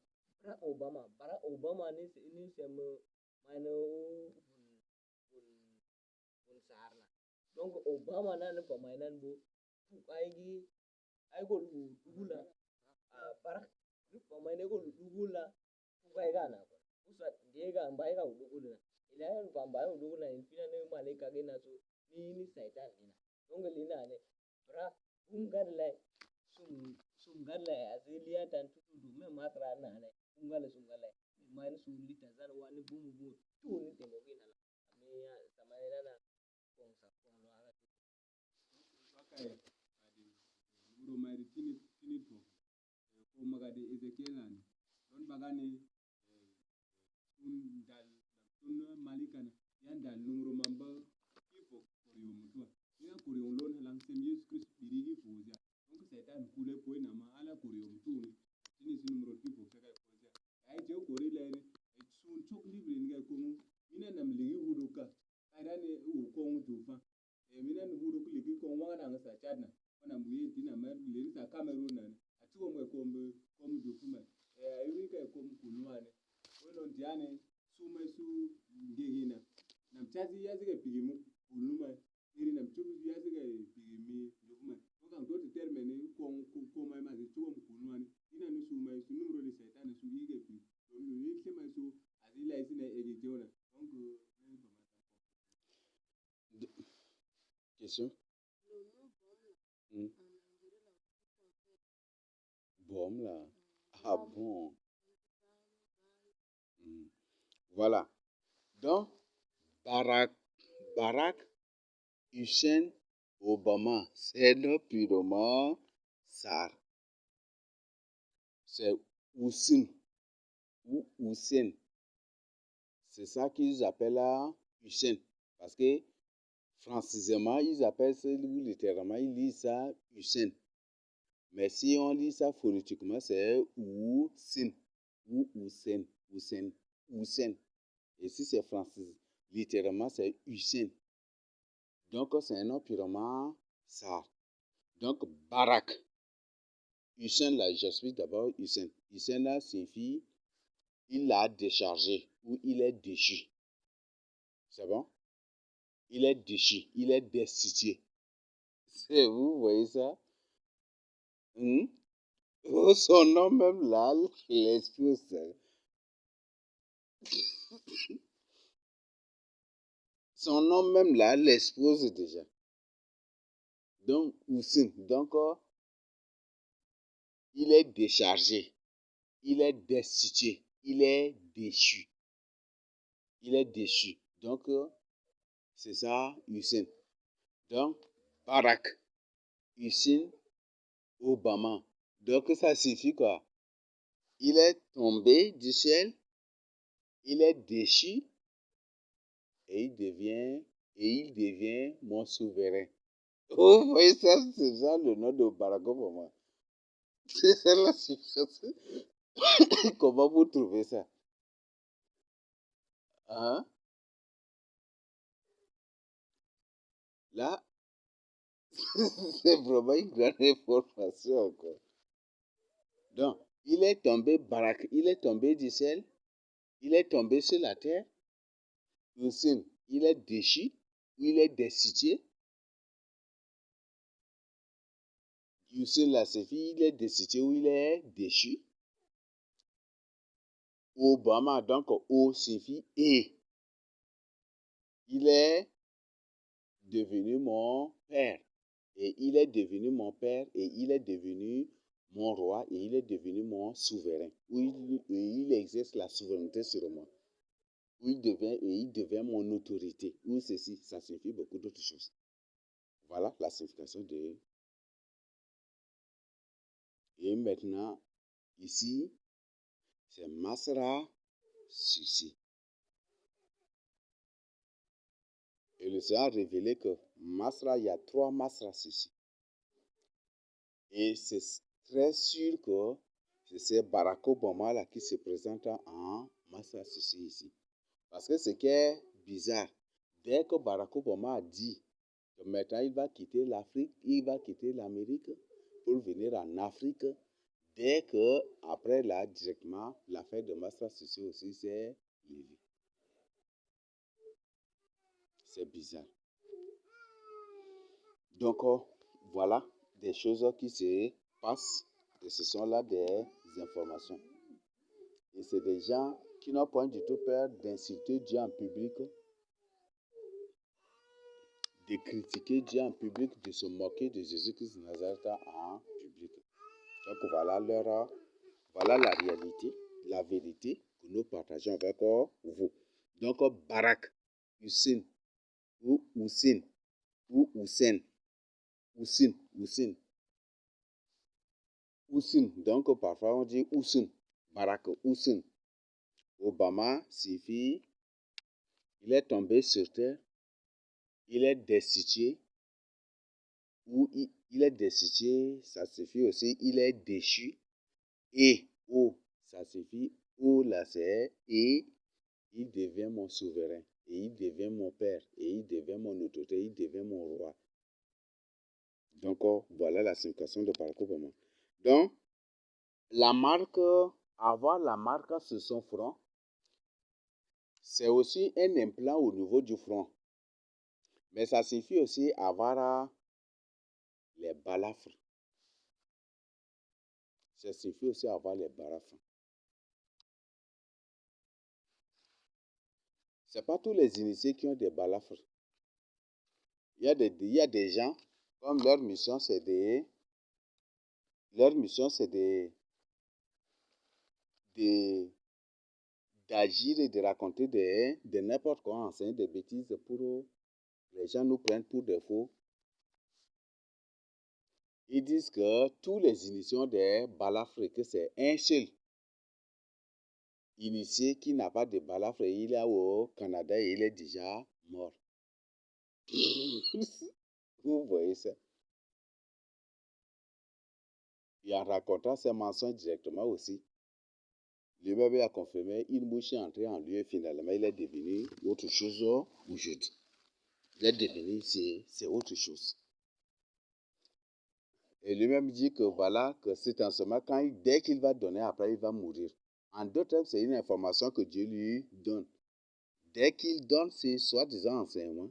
Barack Obama ni sem mano un sarna donc Obama na ne pa mai nan bo tu ai go dugula Barack ni pa mai ne go dugula tu kai ga na uso diega mbai ga dugula ila en pa mbai dugula in fina ne male ka ge na so ni saitan ina donc lina ne bra ungalle sungalle azilia tan tudu me matra na ne sungalle mai su lita zan wani bumu tu ni te mo gina la me ya samai na konsa kono ala Baka adi uro mai tini to ko magade Ezekiel don bagani sun malikana yan dal numro mamba kifo koriyo mutwa ina koriyo lon halang sem Yesu Christ dirigi fuzia donc setan kule po na ma ala koriyo mutuni tini sin numro kifo saka fuzia ai je kori lene sun chok libre nga komu mina nam ligi huduka kadane u ko mutufa mina ni hudu ligi ko wanga na sa chadna wana muye tina mer ligi sa Cameroon na atuo mwe kom dufuma ai ka kom kunwane wonon tiane suma su ngegina nam chazi ya ziga pigimu uluma iri nam chubu ya ziga pigimi lukuma wakam to te terme ni ko mai ma chubu kunwani ina ni suma su numro ni setan su yiga pi to ni sema su azila isina editona donc Question? Bom là. Ah bon. Voilà. Donc, Barack Hussein Obama, c'est le purement ça. c'est Hussein ou Hussein. C'est ça qu'ils appellent là Hussein. Parce que francisement, ils appellent ça, littéralement, ils lisent ça Hussein. Mais si on lit ça phonétiquement, c'est Hussein ou Hussein, Hussein, Hussein. Et si c'est francisé, littéralement, c'est Hussein. Donc, c'est un nom purement ça. Donc, Barak. Hussein, là, j'explique d'abord Hussein. Hussein, là, signifie il a déchargé ou il est déchu. C'est bon? Il est déchu, il est destitué. Vous voyez ça? Oh, son nom même là, l'expose. Son nom même là l'expose déjà. Donc, Hussein, donc, il est déchargé, il est destitué, il est déchu. Il est déchu. Donc, c'est ça, Hussein. Donc, Barack Hussein Obama. Donc, ça signifie quoi? Il est tombé du ciel, il est déchu, et il devient mon souverain. Oh, vous voyez ça, c'est ça le nom de Barack Obama. C'est ça la situation. Comment vous trouvez ça? Hein? Là, c'est vraiment une grande information encore. Donc, il est tombé, Barack, il est tombé du ciel, il est tombé sur la terre. Hussein, il est déchu, il est destitué. Hussein, là, c'est fille, il est destitué ou il est déchu. Obama, donc O signifie et. Il est devenu mon père. Et il est devenu mon père et il est devenu mon roi et il est devenu mon souverain. Où il exerce la souveraineté sur moi. Où il devient mon autorité. Où ceci, ça signifie beaucoup d'autres choses. Voilà la signification de. Et maintenant, ici, c'est Masra Susi. Et le Seigneur a révélé que Masra, il y a 3 Masra Susi. Et c'est très sûr que c'est Barack Obama là qui se présente en Masra Susi ici. Parce que ce qui est bizarre, dès que Barack Obama a dit que maintenant il va quitter l'Afrique, il va quitter l'Amérique pour venir en Afrique, dès que, après là, directement, l'affaire de Masra Susi aussi s'est levée. C'est bizarre. Donc, voilà des choses qui se passent et ce sont là des informations. Et c'est des gens qui n'ont point du tout peur d'insulter Dieu en public, de critiquer Dieu en public, de se moquer de Jésus-Christ de Nazareth en public. Donc voilà la réalité, la vérité que nous partageons avec vous. Donc Barak Hussein ou Hussein ou Hussein. Donc parfois on dit Hussein, Barack Hussein. Obama signifie il est tombé sur terre, il est destitué, ou il est destitué, ça signifie aussi il est déchu, et ça signifie là c'est et il devient mon souverain, et il devient mon père, et il devient mon autorité, il devient mon roi. Donc voilà la signification de Barack Obama. Donc la marque, avoir la marque sur son front, c'est aussi un implant au niveau du front. Mais ça suffit aussi avoir les balafres. Ça suffit aussi avoir les balafres. Ce n'est pas tous les initiés qui ont des balafres. Il y a des gens, comme leur mission, c'est d'agir et de raconter de n'importe quoi, enseigner des bêtises pour les gens nous prennent pour des faux. Ils disent que tous les initiés des balafres, que c'est un seul initié qui n'a pas de balafre, il est au Canada et il est déjà mort. Vous voyez ça? Et en racontant ces mensonges directement aussi, le bébé a confirmé, une mouche est entrée en lui et finalement il est devenu autre chose aujourd'hui. Il est devenu, c'est autre chose. Et lui-même dit que voilà, que c'est en ce moment, dès qu'il va donner, après il va mourir. En d'autres termes, c'est une information que Dieu lui donne. Dès qu'il donne ses soi-disant enseignements,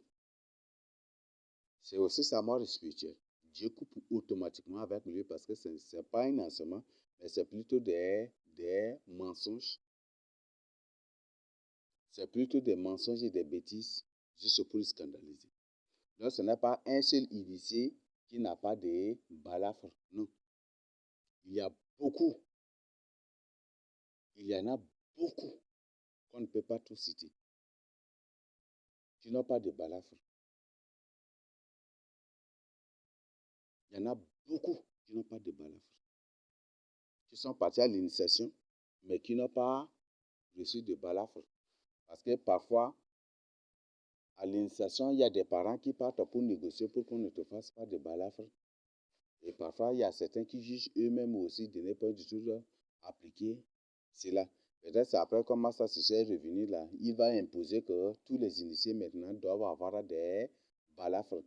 c'est aussi sa mort spirituelle. Dieu coupe automatiquement avec lui parce que ce n'est pas un enseignement, mais c'est plutôt des mensonges. C'est plutôt des mensonges et des bêtises juste pour le scandaliser. Donc ce n'est pas un seul initié qui n'a pas de balafre. Non. Il y a beaucoup. Il y en a beaucoup qu'on ne peut pas tout citer. Qui n'ont pas de balafre. Il y en a beaucoup qui n'ont pas de balafre. Qui sont partis à l'initiation, mais qui n'ont pas reçu de balafre. Parce que parfois, à l'initiation, il y a des parents qui partent pour négocier pour qu'on ne te fasse pas de balafre. Et parfois, il y a certains qui jugent eux-mêmes aussi de ne pas du tout appliquer cela. Peut-être c'est après comment ça se est revenu là. Il va imposer que tous les initiés maintenant doivent avoir des balafres.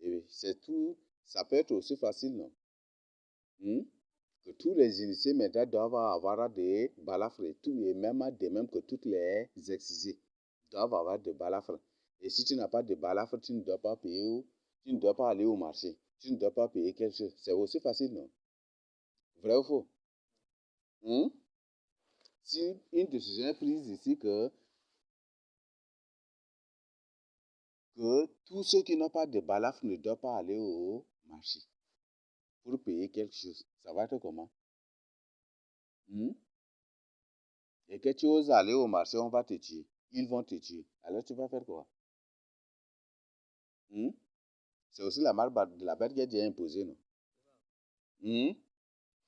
Et c'est tout. Ça peut être aussi facile, non? Que tous les initiés maintenant doivent avoir des balafres et tout, et même que toutes les excisés doivent avoir des balafres. Et si tu n'as pas de balafres, tu ne dois pas payer, tu ne dois pas aller au marché, tu ne dois pas payer quelque chose. C'est aussi facile, non? Vrai ou faux? Si une décision est prise ici que tous ceux qui n'ont pas de balafres ne doivent pas aller au marché pour payer quelque chose, ça va être comment? Et que tu oses aller au marché, on va te tuer. Ils vont te tuer. Alors tu vas faire quoi? C'est aussi la marque de la bête qui est déjà imposée, non?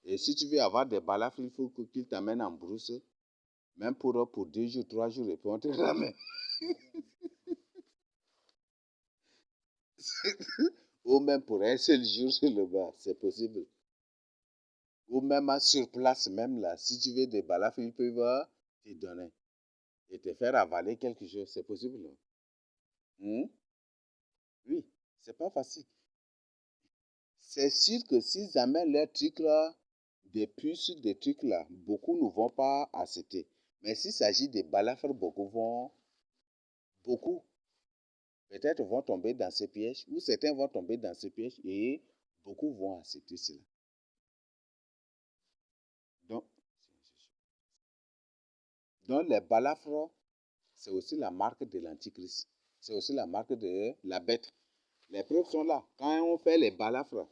Et si tu veux avoir des balafres, il faut qu'il t'amène en brousse, même pour 2 jours, 3 jours, et puis on te ramène. Ou même pour un seul jour sur le bas, c'est possible. Ou même sur place, même là, si tu veux des balafres, ils peuvent te donner et te faire avaler quelque chose. C'est possible, non? Oui, c'est pas facile. C'est sûr que s'ils amènent leurs trucs là, des puces, des trucs là, beaucoup ne vont pas accepter. Mais s'il s'agit des balafres, beaucoup peut-être vont tomber dans ce piège, ou certains vont tomber dans ce piège et beaucoup vont accepter cela. Donc les balafres, c'est aussi la marque de l'antichrist. C'est aussi la marque de la bête. Les preuves sont là. Quand on fait les balafres,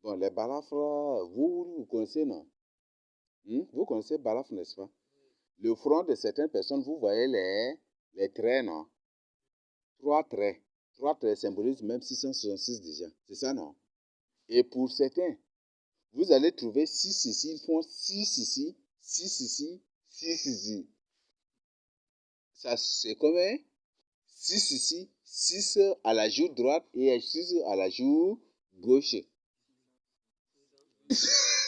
bon, les balafres, vous connaissez, non? Vous connaissez balafre, n'est-ce pas? Le front de certaines personnes, vous voyez les traits, non? 3 traits. 3 traits symbolisent même 666 déjà. C'est ça, non? Et pour certains, vous allez trouver 6 ici. Ils font 6 ici, 6 ici, 6 ici. Ça, c'est combien? 6 ici, 6 à la joue droite et 6 à la joue gauche.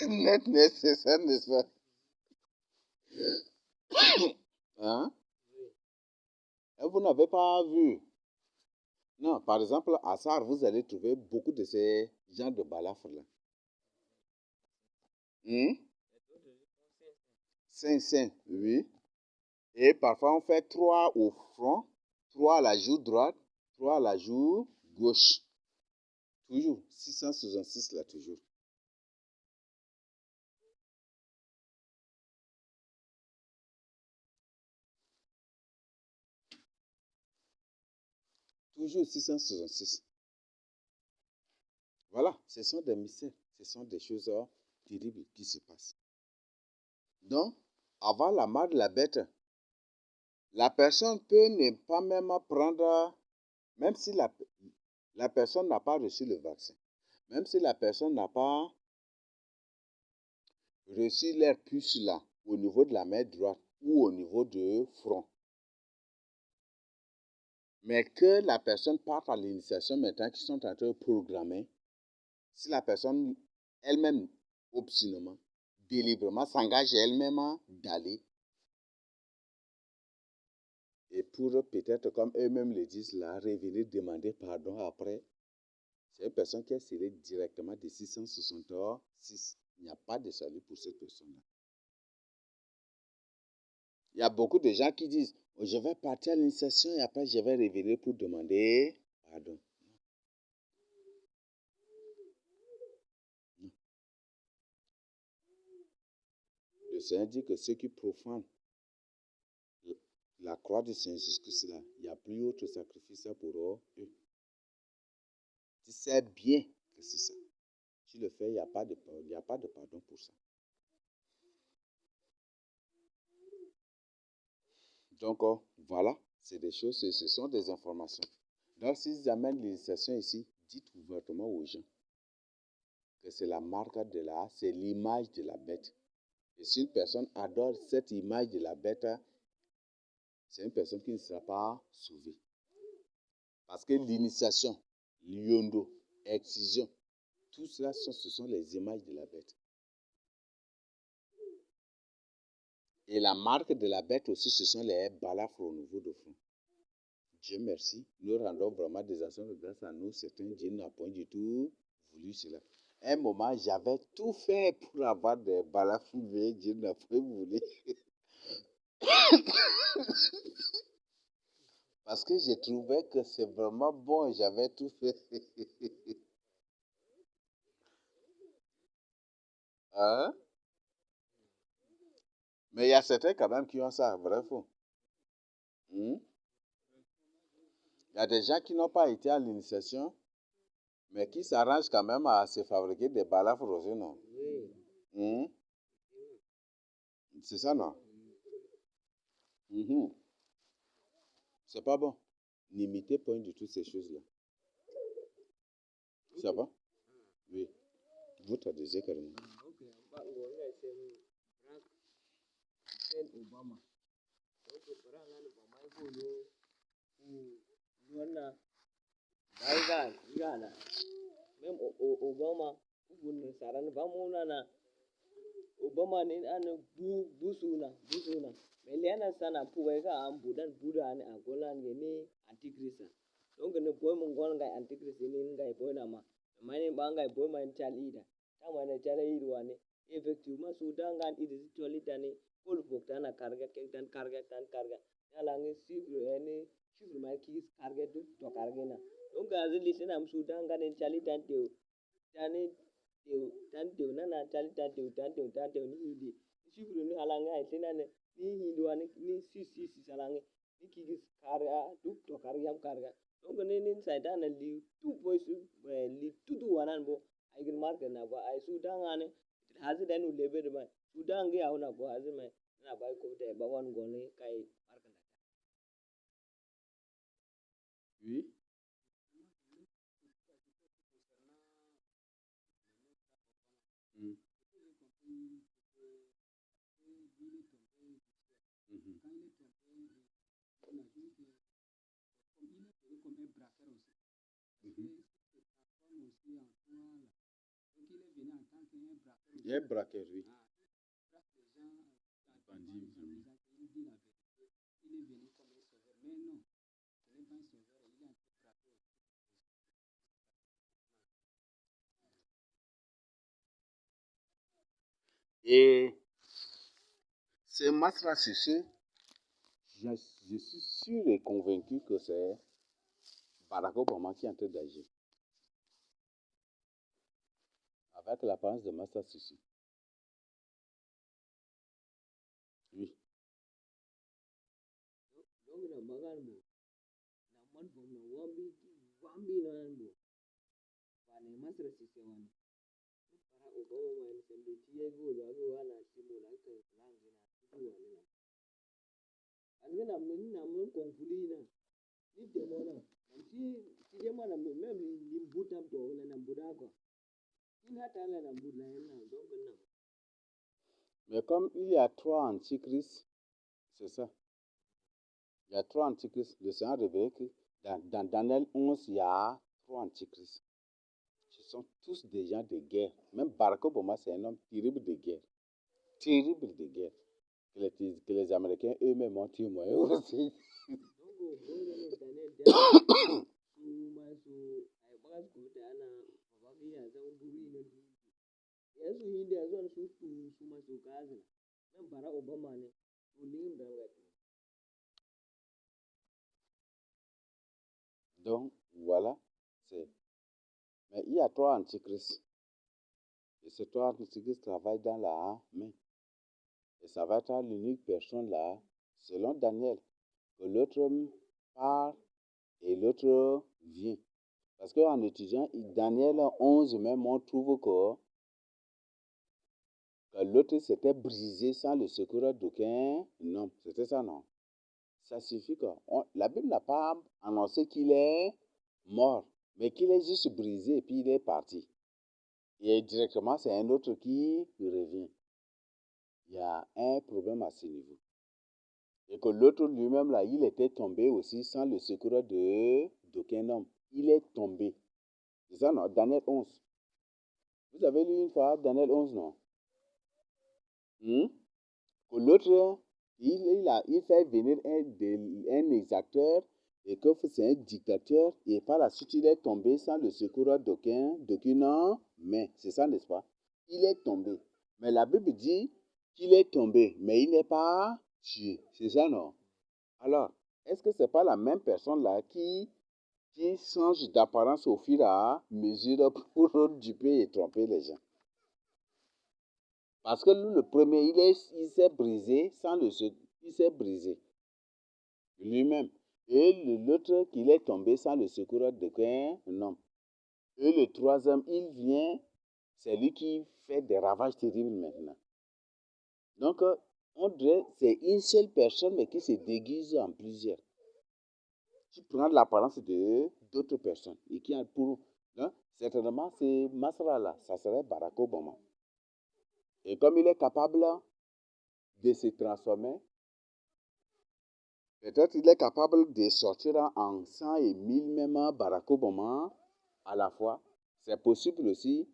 Net, c'est ça, n'est-ce pas? Hein? Et vous n'avez pas vu? Non, par exemple, à Sarre, vous allez trouver beaucoup de ces genres de balafres-là. 5, oui. Et parfois, on fait 3 au front, 3 à la joue droite, 3 à la joue gauche. Toujours. 666 là, toujours. Toujours 666. Voilà, ce sont des mystères. Ce sont des choses terribles qui se passent. Donc, avant la mort de la bête, la personne peut ne pas même prendre, même si la personne n'a pas reçu le vaccin. Même si la personne n'a pas reçu l'air puce là, au niveau de la main droite ou au niveau du front, mais que la personne parte à l'initiation maintenant qu'ils sont en train de programmer, si la personne elle-même, obstinément, délibérément, s'engage elle-même d'aller, et pour peut-être, comme eux-mêmes le disent là, revenir demander pardon après, c'est une personne qui est scellée directement de 666. Il n'y a pas de salut pour cette personne-là. Il y a beaucoup de gens qui disent, oh, je vais partir à l'initiation et après je vais revenir pour demander pardon. Non. Le Seigneur dit que ceux qui profanent la croix du Seigneur Jésus-Christ, là, il n'y a plus autre sacrifice pour eux. Tu sais bien que c'est ça. Tu le fais, il n'y a pas de pardon pour ça. Donc, voilà, c'est des choses, ce sont des informations. Donc, s'ils amènent l'initiation ici, dites ouvertement aux gens que c'est la marque de c'est l'image de la bête. Et si une personne adore cette image de la bête, c'est une personne qui ne sera pas sauvée. Parce que l'initiation, l'iondo, excision, tout cela, ce sont les images de la bête. Et la marque de la bête aussi, ce sont les balafres au niveau de front. Dieu merci, nous rendons vraiment des actions de grâce à nous. Certains Dieu n'a point du tout voulu cela. À un moment, j'avais tout fait pour avoir des balafres, mais Dieu n'a pas voulu. Parce que je trouvais que c'est vraiment bon, j'avais tout fait. Hein? Mais il y a certains quand même qui ont ça, vrai faux. Il y a des gens qui n'ont pas été à l'initiation, mais qui s'arrangent quand même à se fabriquer des balafres aussi, non? Oui. C'est ça, non? C'est pas bon. N'imitez point du tout ces choses-là. Ça va? Oui. Vous traduisez carrément. Ok, ba ngona sen Obama. Donc parang ano ba mai ko no na gana. Mem Obama ubun saran ba mo na Obama ne an busuna. Meliana sana puwe ka ambudan buda ne agolan ne antikrista. Donc ne boy mo ngon ga antikrista ne ngai boy na ma. Mane ba ngai boy man chalida. Tama ne chala irwane. Effectivement sudan gan idi cholida ne kol boktana karga tan karga. Yala ngi sifre ne sifre ma ki karga tu to karga na. Donc azili sena sudan gan chalida teu. Tani tan teu na chali tan teu ni idi. Sifre ni halanga sena ne ni hindwane ni si salange ni kigis karga tu to karga. Donc ne saitan li tu boy li tu wanan bo ay marke na ba ay sudan ane hazi dan ulebe de ba sudan ge awna bo hazi mai na ba ko te ba wan gone kai marke na. Oui. Il est braqueur, oui. Bandit, Et ce match-là, je suis sûr et convaincu que c'est Barack Obama qui est en train d'agir. Avec l'apparence de Master Sissi. Oui. Donc na bagan bo na man bo na wambi na bo. Ba ne masra sisi wani. Para Obama man sembe tiye go lo go wala simo la ka langi na tuwa ne. Angena na mun konfuli na. Ni demona. Si je mana même ni mbuta to na mbuda ko. Mais comme il y a 3 antichrists, c'est ça. Il y a 3 antichrists. Le Seigneur a révélé que dans Daniel 11, il y a 3 antichrists. Ce sont tous des gens de guerre. Même Barack Obama, c'est un homme terrible de guerre. Terrible de guerre. Que les Américains eux-mêmes ont témoigné aussi. Donc, voilà. Mais il y a 3 antichrists. Et ces 3 antichrists travaillent dans la main. Et ça va être l'unique personne là, selon Daniel, que l'autre part et l'autre vient. Parce qu'en étudiant Daniel 11 même, on trouve que l'autre s'était brisé sans le secours d'aucun homme. C'était ça, non? Ça signifie que la Bible n'a pas annoncé qu'il est mort, mais qu'il est juste brisé et puis il est parti. Et directement, c'est un autre qui revient. Il y a un problème à ce niveau. Et que l'autre lui-même, là, il était tombé aussi sans le secours d'aucun homme. Il est tombé. C'est ça, non? Daniel 11. Vous avez lu une fois Daniel 11, non? Que l'autre, il fait venir un exacteur et que c'est un dictateur et par la suite, il est tombé sans le secours d'aucune main. C'est ça, n'est-ce pas? Il est tombé. Mais la Bible dit qu'il est tombé, mais il n'est pas tué. C'est ça, non? Alors, est-ce que ce n'est pas la même personne là qui change d'apparence au fur et à mesure pour duper et tromper les gens? Parce que le premier, il s'est brisé il s'est brisé lui-même. Et l'autre, qu'il est tombé sans le secours d'aucun homme. Et le troisième, il vient, c'est lui qui fait des ravages terribles maintenant. Donc, on dirait c'est une seule personne, mais qui se déguise en plusieurs. Qui prend l'apparence d'autres personnes. Et qui a pour. Hein, certainement, c'est Masrala, ça serait Barack Obama. Et comme il est capable de se transformer, peut-être il est capable de sortir en 100 et 1000 même Barack Obama à la fois. C'est possible aussi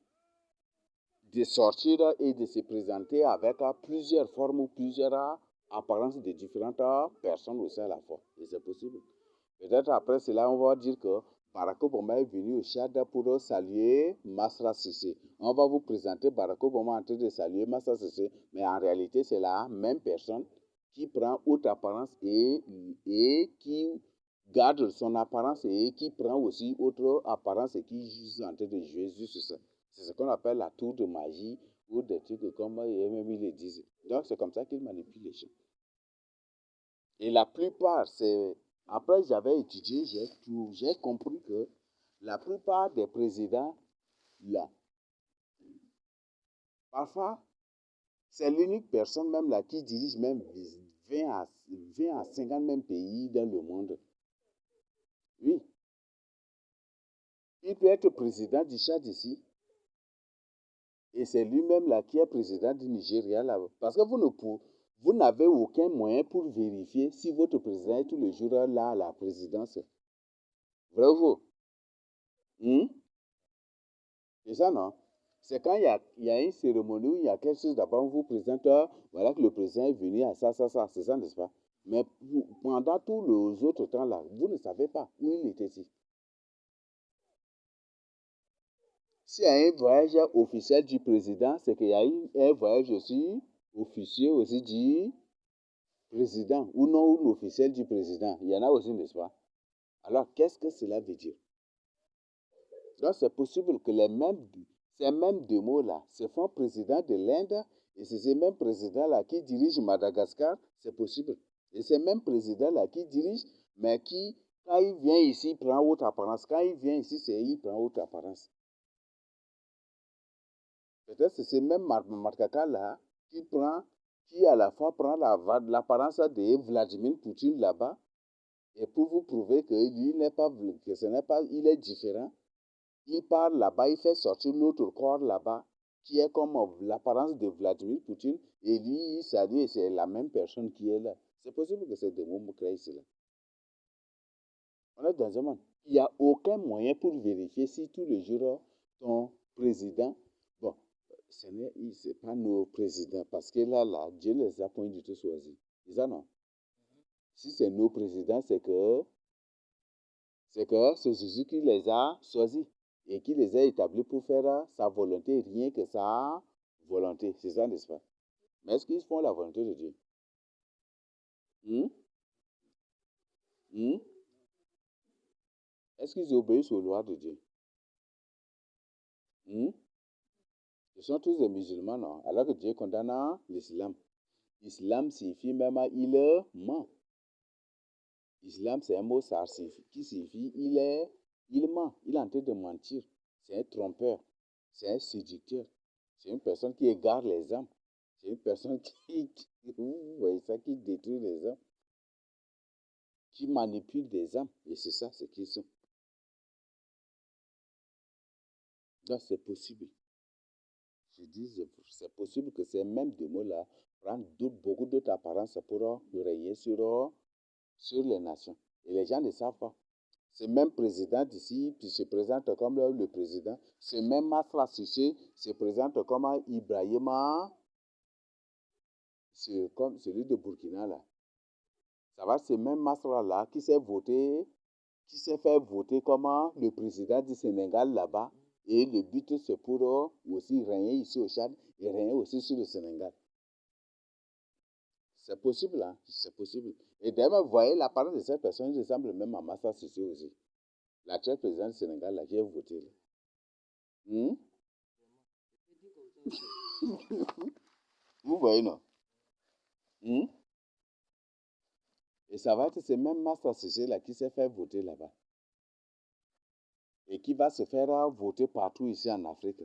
de sortir et de se présenter avec plusieurs formes ou plusieurs apparences de différentes personnes aussi à la fois. Et c'est possible. Peut-être après cela, on va dire que Barack Obama est venu au Tchad pour saluer Masra Sissé. On va vous présenter Barack Obama en train de saluer Masra Sissé, mais en réalité, c'est la même personne qui prend autre apparence et qui garde son apparence et qui prend aussi autre apparence et qui est en train de jouer juste ça. C'est ce qu'on appelle la tour de magie ou des trucs comme ils le disent. Donc, c'est comme ça qu'il manipule les gens. Et la plupart, c'est... Après, j'avais étudié, j'ai compris que la plupart des présidents, là, parfois, c'est l'unique personne même là qui dirige même 20 à 50 même pays dans le monde. Oui. Il peut être président du Tchad ici. Et c'est lui-même là qui est président du Nigeria là. Parce que vous n'avez aucun moyen pour vérifier si votre président est tous les jours là à la présidence. Vrai ou faux? C'est ça, non? C'est quand il y a une cérémonie où il y a quelque chose d'abord, on vous présente, voilà que le président est venu à ça. C'est ça, n'est-ce pas? Mais pendant tous les autres temps là, vous ne savez pas où il était ici. S'il y a un voyage officiel du président, c'est qu'il y a eu un voyage aussi officiel aussi du président ou non officiel du président. Il y en a aussi, n'est-ce pas? Alors, qu'est-ce que cela veut dire? Donc, c'est possible que ces mêmes deux mots-là se font président de l'Inde et c'est ces mêmes présidents-là qui dirigent Madagascar, c'est possible. Et ces mêmes présidents-là qui dirigent, mais qui, quand il vient ici, il prend autre apparence. Quand il vient ici, il prend autre apparence. Peut-être c'est ces mêmes Markaka-là qui à la fois prend l'apparence de Vladimir Poutine là-bas, et pour vous prouver que lui n'est pas, que ce n'est pas, il est différent. Il part là-bas, il fait sortir l'autre corps là-bas, qui est comme l'apparence de Vladimir Poutine, et lui, ça dit, c'est la même personne qui est là. C'est possible que ces démons me créent cela. On est dans un monde. Il n'y a aucun moyen pour vérifier si tous les jours, ton président, bon, ce n'est pas nos présidents, parce que là, Dieu ne les a point du tout choisis. C'est ça, non? Si c'est nos présidents, c'est que c'est Jésus qui les a choisis et qui les a établis pour faire sa volonté, rien que sa volonté. C'est ça, n'est-ce pas? Mais est-ce qu'ils font la volonté de Dieu? Hmm? Hmm? Est-ce qu'ils obéissent aux lois de Dieu? Hmm? Ce sont tous des musulmans, non? Alors que Dieu condamne l'islam. Islam signifie même il ment. Islam, c'est un mot qui signifie il ment. Il est en train de mentir. C'est un trompeur. C'est un séducteur. C'est une personne qui égare les âmes. C'est une personne vous voyez ça, qui détruit les âmes, qui manipule des âmes. Et c'est ça, ce qu'ils sont. Donc c'est possible. Je dis, c'est possible que ces mêmes démons-là prennent beaucoup d'autres apparences pour régner sur les nations. Et les gens ne savent pas. Ce même président d'ici, qui se présente comme le président, ce même Masra Sissé se présente comme Ibrahima, comme celui de Burkina là. Ça va, ce même Masra là qui s'est fait voter comme le président du Sénégal là-bas. Et le but, c'est pour aussi régner ici au Tchad et régner aussi sur le Sénégal. C'est possible, hein? C'est possible. Et d'ailleurs, vous voyez, l'apparence de cette personne ressemble même à Massa Sissé aussi. L'actuel président du Sénégal, là, qui a voté. Là. Hmm? Vous voyez, non? Hmm? Et ça va être ce même Massa Sissé là qui s'est fait voter là-bas. Et qui va se faire voter partout ici en Afrique.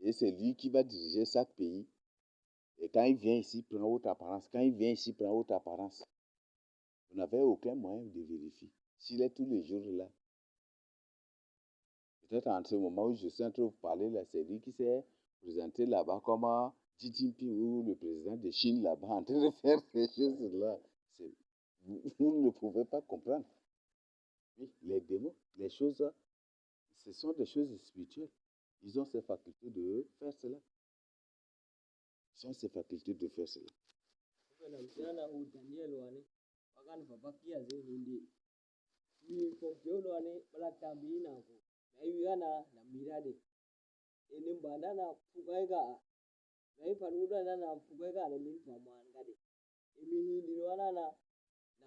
Et c'est lui qui va diriger chaque pays. Et quand il vient ici, il prend autre apparence. Quand il vient ici, il prend autre apparence. Vous n'avez aucun moyen de vérifier. S'il est tous les jours là. Peut-être en ce moment où je suis en train de vous parler, là, c'est lui qui s'est présenté là-bas comme Xi Jinping ou le président de Chine là-bas en train de faire ces choses-là. Vous ne pouvez pas comprendre. Oui, les démons, les choses, ce sont des choses spirituelles. Ils ont ces facultés de faire cela. Ils ont ces facultés de faire cela. Msichana huyu Daniel wane wakani papakia ze hindi ni kokyo wane balatambi nako na yugana na mirade ene mbanda na fugaiga na ipanuda na fugaiga na min faman gade emi hindi wana na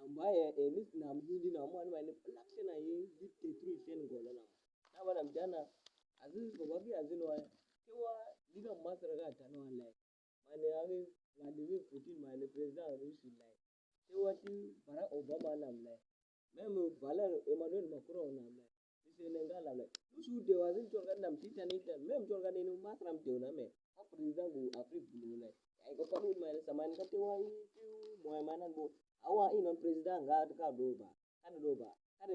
mbaye eni na hindi na mwan mane lakse na yi ditte tri sen gola na bana mjana aziz papakia azin wane kewa diga masara ga tanwa lai mane ave Vladimir Poutine mane président Russie lai te wati Barack Obama nam lai même Emmanuel Macron nam lai Sénégal nam lai lusu de wazin tolga nam titani même tolga ne matram te na me président bu Afrique bu lai ay ko panu mane saman ka te wa tu moy manan bo awa inon président ga ka doba kan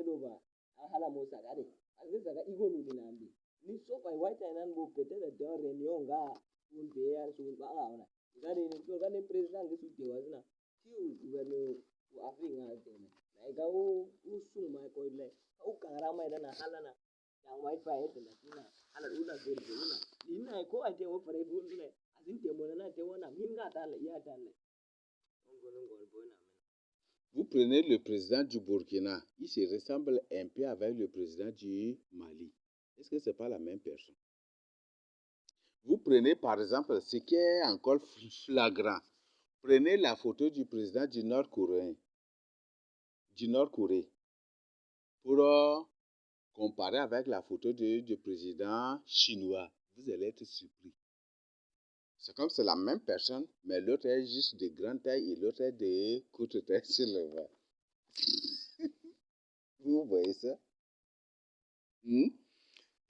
doba hala mo sa gade azin saga igonu dinambi ni so kai white nan bo peut-être de réunion ga un be sur ba ona gani président ngi sutte wasna ki gouverneur u Afrique nga tene na ga u sung mai ko le u kara mai dana halana yang mai fa et na tina hala una gorbe una ina ko ate wo pare bu ne azin te mo na te wona min ga ta le ya ta le ngol bona. Vous prenez le président du Burkina, il se ressemble un peu avec le président du Mali. Est-ce que ce n'est pas la même personne? Vous prenez par exemple ce qui est encore flagrant. Prenez la photo du président du Nord-Corée pour comparer avec la photo du président chinois. Vous allez être surpris. C'est comme c'est la même personne, mais l'autre est juste de grande taille et l'autre est de courte taille sur le bas. Vous voyez ça?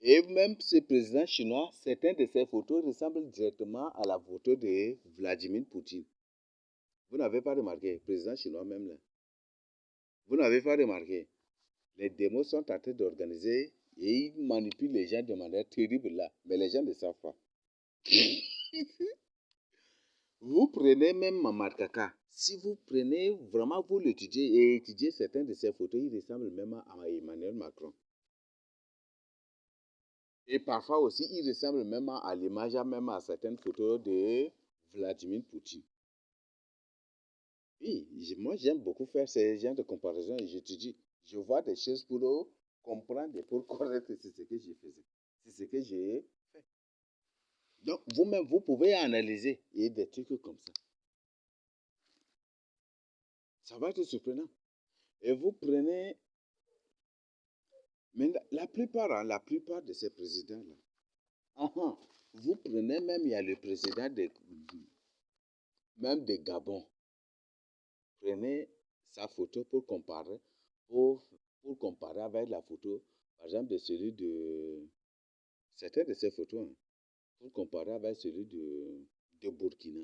Et même ce président chinois, certaines de ces photos ressemblent directement à la photo de Vladimir Poutine. Vous n'avez pas remarqué, président chinois même là. Vous n'avez pas remarqué. Les démos sont en train d'organiser Et ils manipulent les gens de manière terrible là. Mais les gens ne savent pas. Vous prenez même Mamadkaka. Si vous prenez vraiment, vous l'étudiez et étudiez certaines de ces photos, il ressemble même à Emmanuel Macron. Et parfois aussi, il ressemble même à l'image, même à certaines photos de Vladimir Poutine. Oui, moi j'aime beaucoup faire ces genres de comparaisons et j'étudie. Je vois des choses pour comprendre et pour connaître c'est ce que je faisais. C'est ce que j'ai fait. Donc vous-même, vous pouvez analyser et des trucs comme ça. Ça va être surprenant. Et vous prenez, mais la plupart de ces présidents-là, vous prenez même, il y a le président même de Gabon. Prenez sa photo pour comparer, pour comparer avec la photo, par exemple, de celui de certaines de ces photos, pour comparer avec celui de Burkina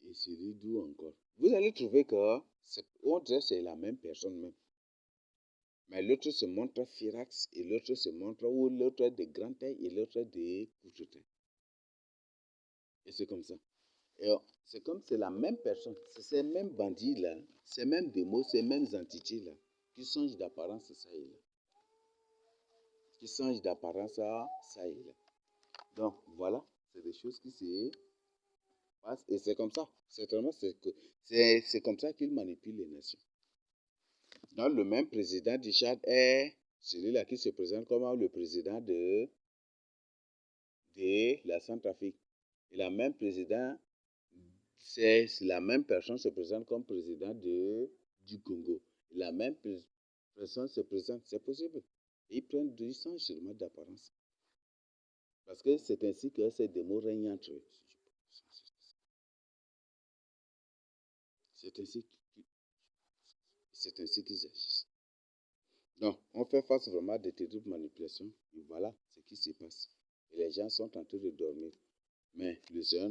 et celui d'où encore. Vous allez trouver que c'est la même personne même. Mais l'autre se montre firax et l'autre se montre, ou l'autre est de grande taille et l'autre est de courte taille. Et c'est comme ça. Et c'est comme c'est la même personne, c'est ces mêmes bandits-là, ces mêmes démons, ces mêmes entités-là, qui changent d'apparence ça et là. Qui changent d'apparence ça et là. Donc voilà, c'est des choses qui se passent et c'est comme ça. C'est comme ça qu'ils manipulent les nations. Donc le même président du Tchad est celui-là qui se présente comme le président de la Centrafrique. Et la même président, c'est la même personne se présente comme président du Congo. Et la même personne se présente, c'est possible. Ils prennent du sang seulement d'apparence. Parce que c'est ainsi que ces démons règnent entre eux. C'est ainsi qu'ils agissent. Donc, on fait face vraiment à des terribles manipulations. Et voilà ce qui se passe. Et les gens sont en train de dormir. Mais le Seigneur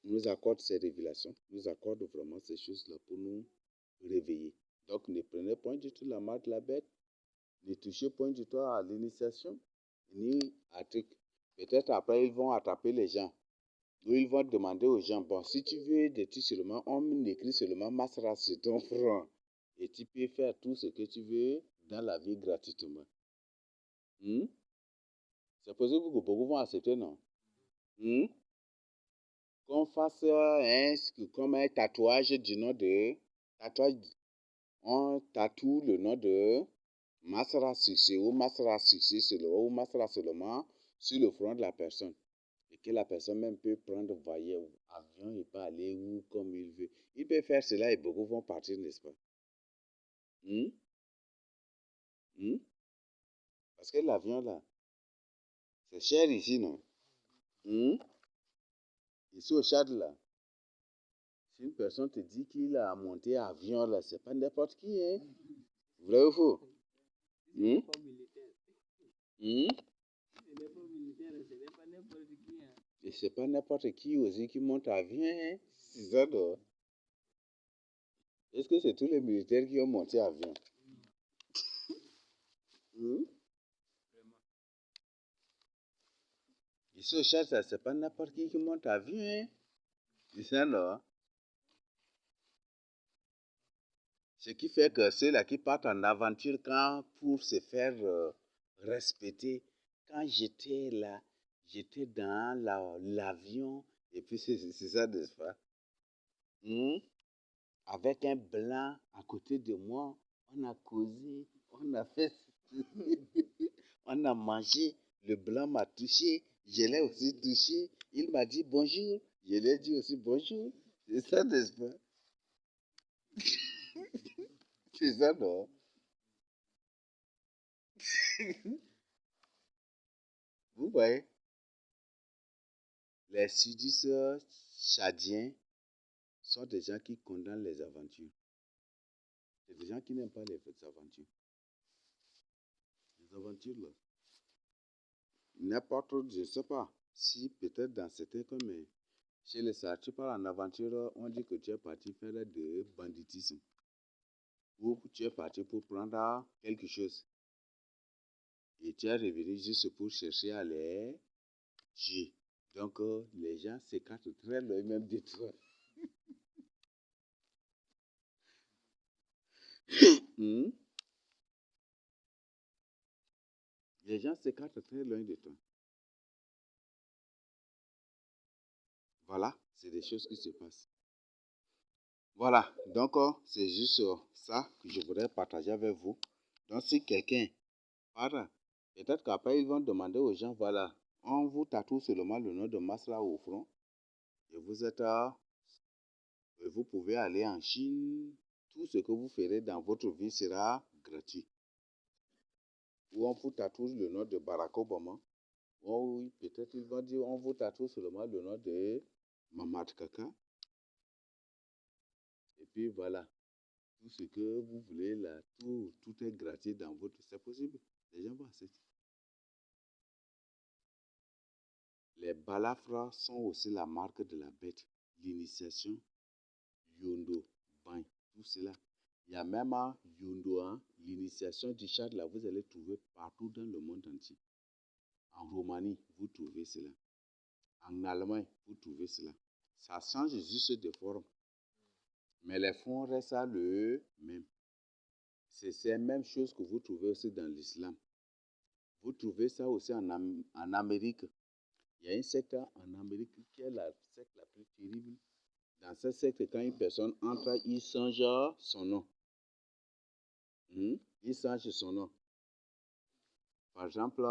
nous accorde ces révélations, nous accorde vraiment ces choses-là pour nous réveiller. Donc, ne prenez point du tout la marque de la bête, ne touchez point du tout à l'initiation, ni à truc. Peut-être après, ils vont attraper les gens. Ou ils vont demander aux gens, bon, si tu veux des trucs seulement, on écrit seulement Masra sur ton front. Et tu peux faire tout ce que tu veux dans la vie gratuitement. C'est possible que beaucoup vont accepter, non? Qu'on fasse comme un tatouage du nom de... On tatoue le nom de Masra Succès ou Masra Succès ou Masra seulement sur le front de la personne. Et que la personne même peut prendre voyage, avion et pas aller où comme il veut. Il peut faire cela et beaucoup vont partir, n'est-ce pas? Parce que l'avion là, c'est cher ici, non? Ici au Tchad là, si une personne te dit qu'il a monté avion là, c'est pas n'importe qui, hein? Vrai ou faux? Ce n'est pas militaire. Ce n'est pas militaire, ce n'est pas n'importe qui. Et c'est pas n'importe qui aussi qui monte avion, hein? C'est ça, non? Est-ce que c'est tous les militaires qui ont monté avion? Ici au Tchad, ça, c'est pas n'importe qui monte avion, hein? C'est ça, non? Ce qui fait que ceux-là qui partent en aventure quand pour se faire respecter, quand j'étais là, j'étais dans l'avion, et puis c'est ça, n'est-ce pas? Avec un blanc à côté de moi, on a causé, on a fait, on a mangé, le blanc m'a touché, je l'ai aussi touché, il m'a dit bonjour, je lui ai dit aussi bonjour, c'est ça, n'est-ce pas? C'est ça, non? Vous voyez, les sudistes tchadiens sont des gens qui condamnent les aventures. C'est des gens qui n'aiment pas les aventures. Les aventures, là. N'importe, je ne sais pas, si peut-être dans certains cas, mais chez les Sarts, tu pars en aventure, on dit que tu es parti faire de banditisme. ou tu es parti pour prendre quelque chose et tu es revenu juste pour chercher à les tuer. Donc, les gens s'écartent très loin même de toi. Hmm? Les gens s'écartent très loin de toi. Voilà, c'est des choses qui se passent. Voilà, donc c'est juste ça que je voudrais partager avec vous. Donc, si quelqu'un parle, peut-être qu'après, ils vont demander aux gens, voilà, on vous tatoue seulement le nom de Masra au front et vous pouvez aller en Chine. Tout ce que vous ferez dans votre vie sera gratuit. Ou on vous tatoue le nom de Barack Obama. Oh oui, peut-être ils vont dire, on vous tatoue seulement le nom de Mamad Kaka. Et puis voilà, tout ce que vous voulez là, tout est gratuit dans votre... C'est possible, les gens vont accepter. Les balafres sont aussi la marque de la bête. L'initiation, Yondo, Bain, tout cela. Il y a même à Yondo, hein, l'initiation du chat, là, vous allez trouver partout dans le monde entier. En Roumanie, vous trouvez cela. En Allemagne, vous trouvez cela. Ça change juste de forme. Mais les fonds restent le même. C'est la même chose que vous trouvez aussi dans l'islam. Vous trouvez ça aussi en Amérique. Il y a une secte en Amérique qui est la secte la plus terrible. Dans cette secte, quand une personne entre, il change son nom. Il change son nom. Par exemple,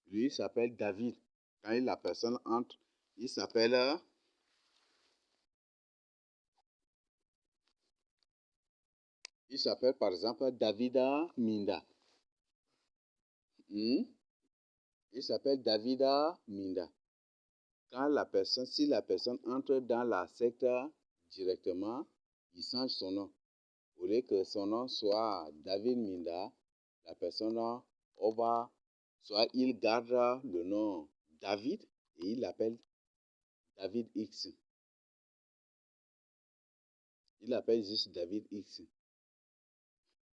lui, il s'appelle David. Quand la personne entre, il s'appelle par exemple Davida Minda. Il s'appelle Davida Minda. Si la personne entre dans la secte directement, il change son nom. Au lieu que son nom soit David Minda, la personne, soit il garde le nom David et il l'appelle David X. Il l'appelle juste David X.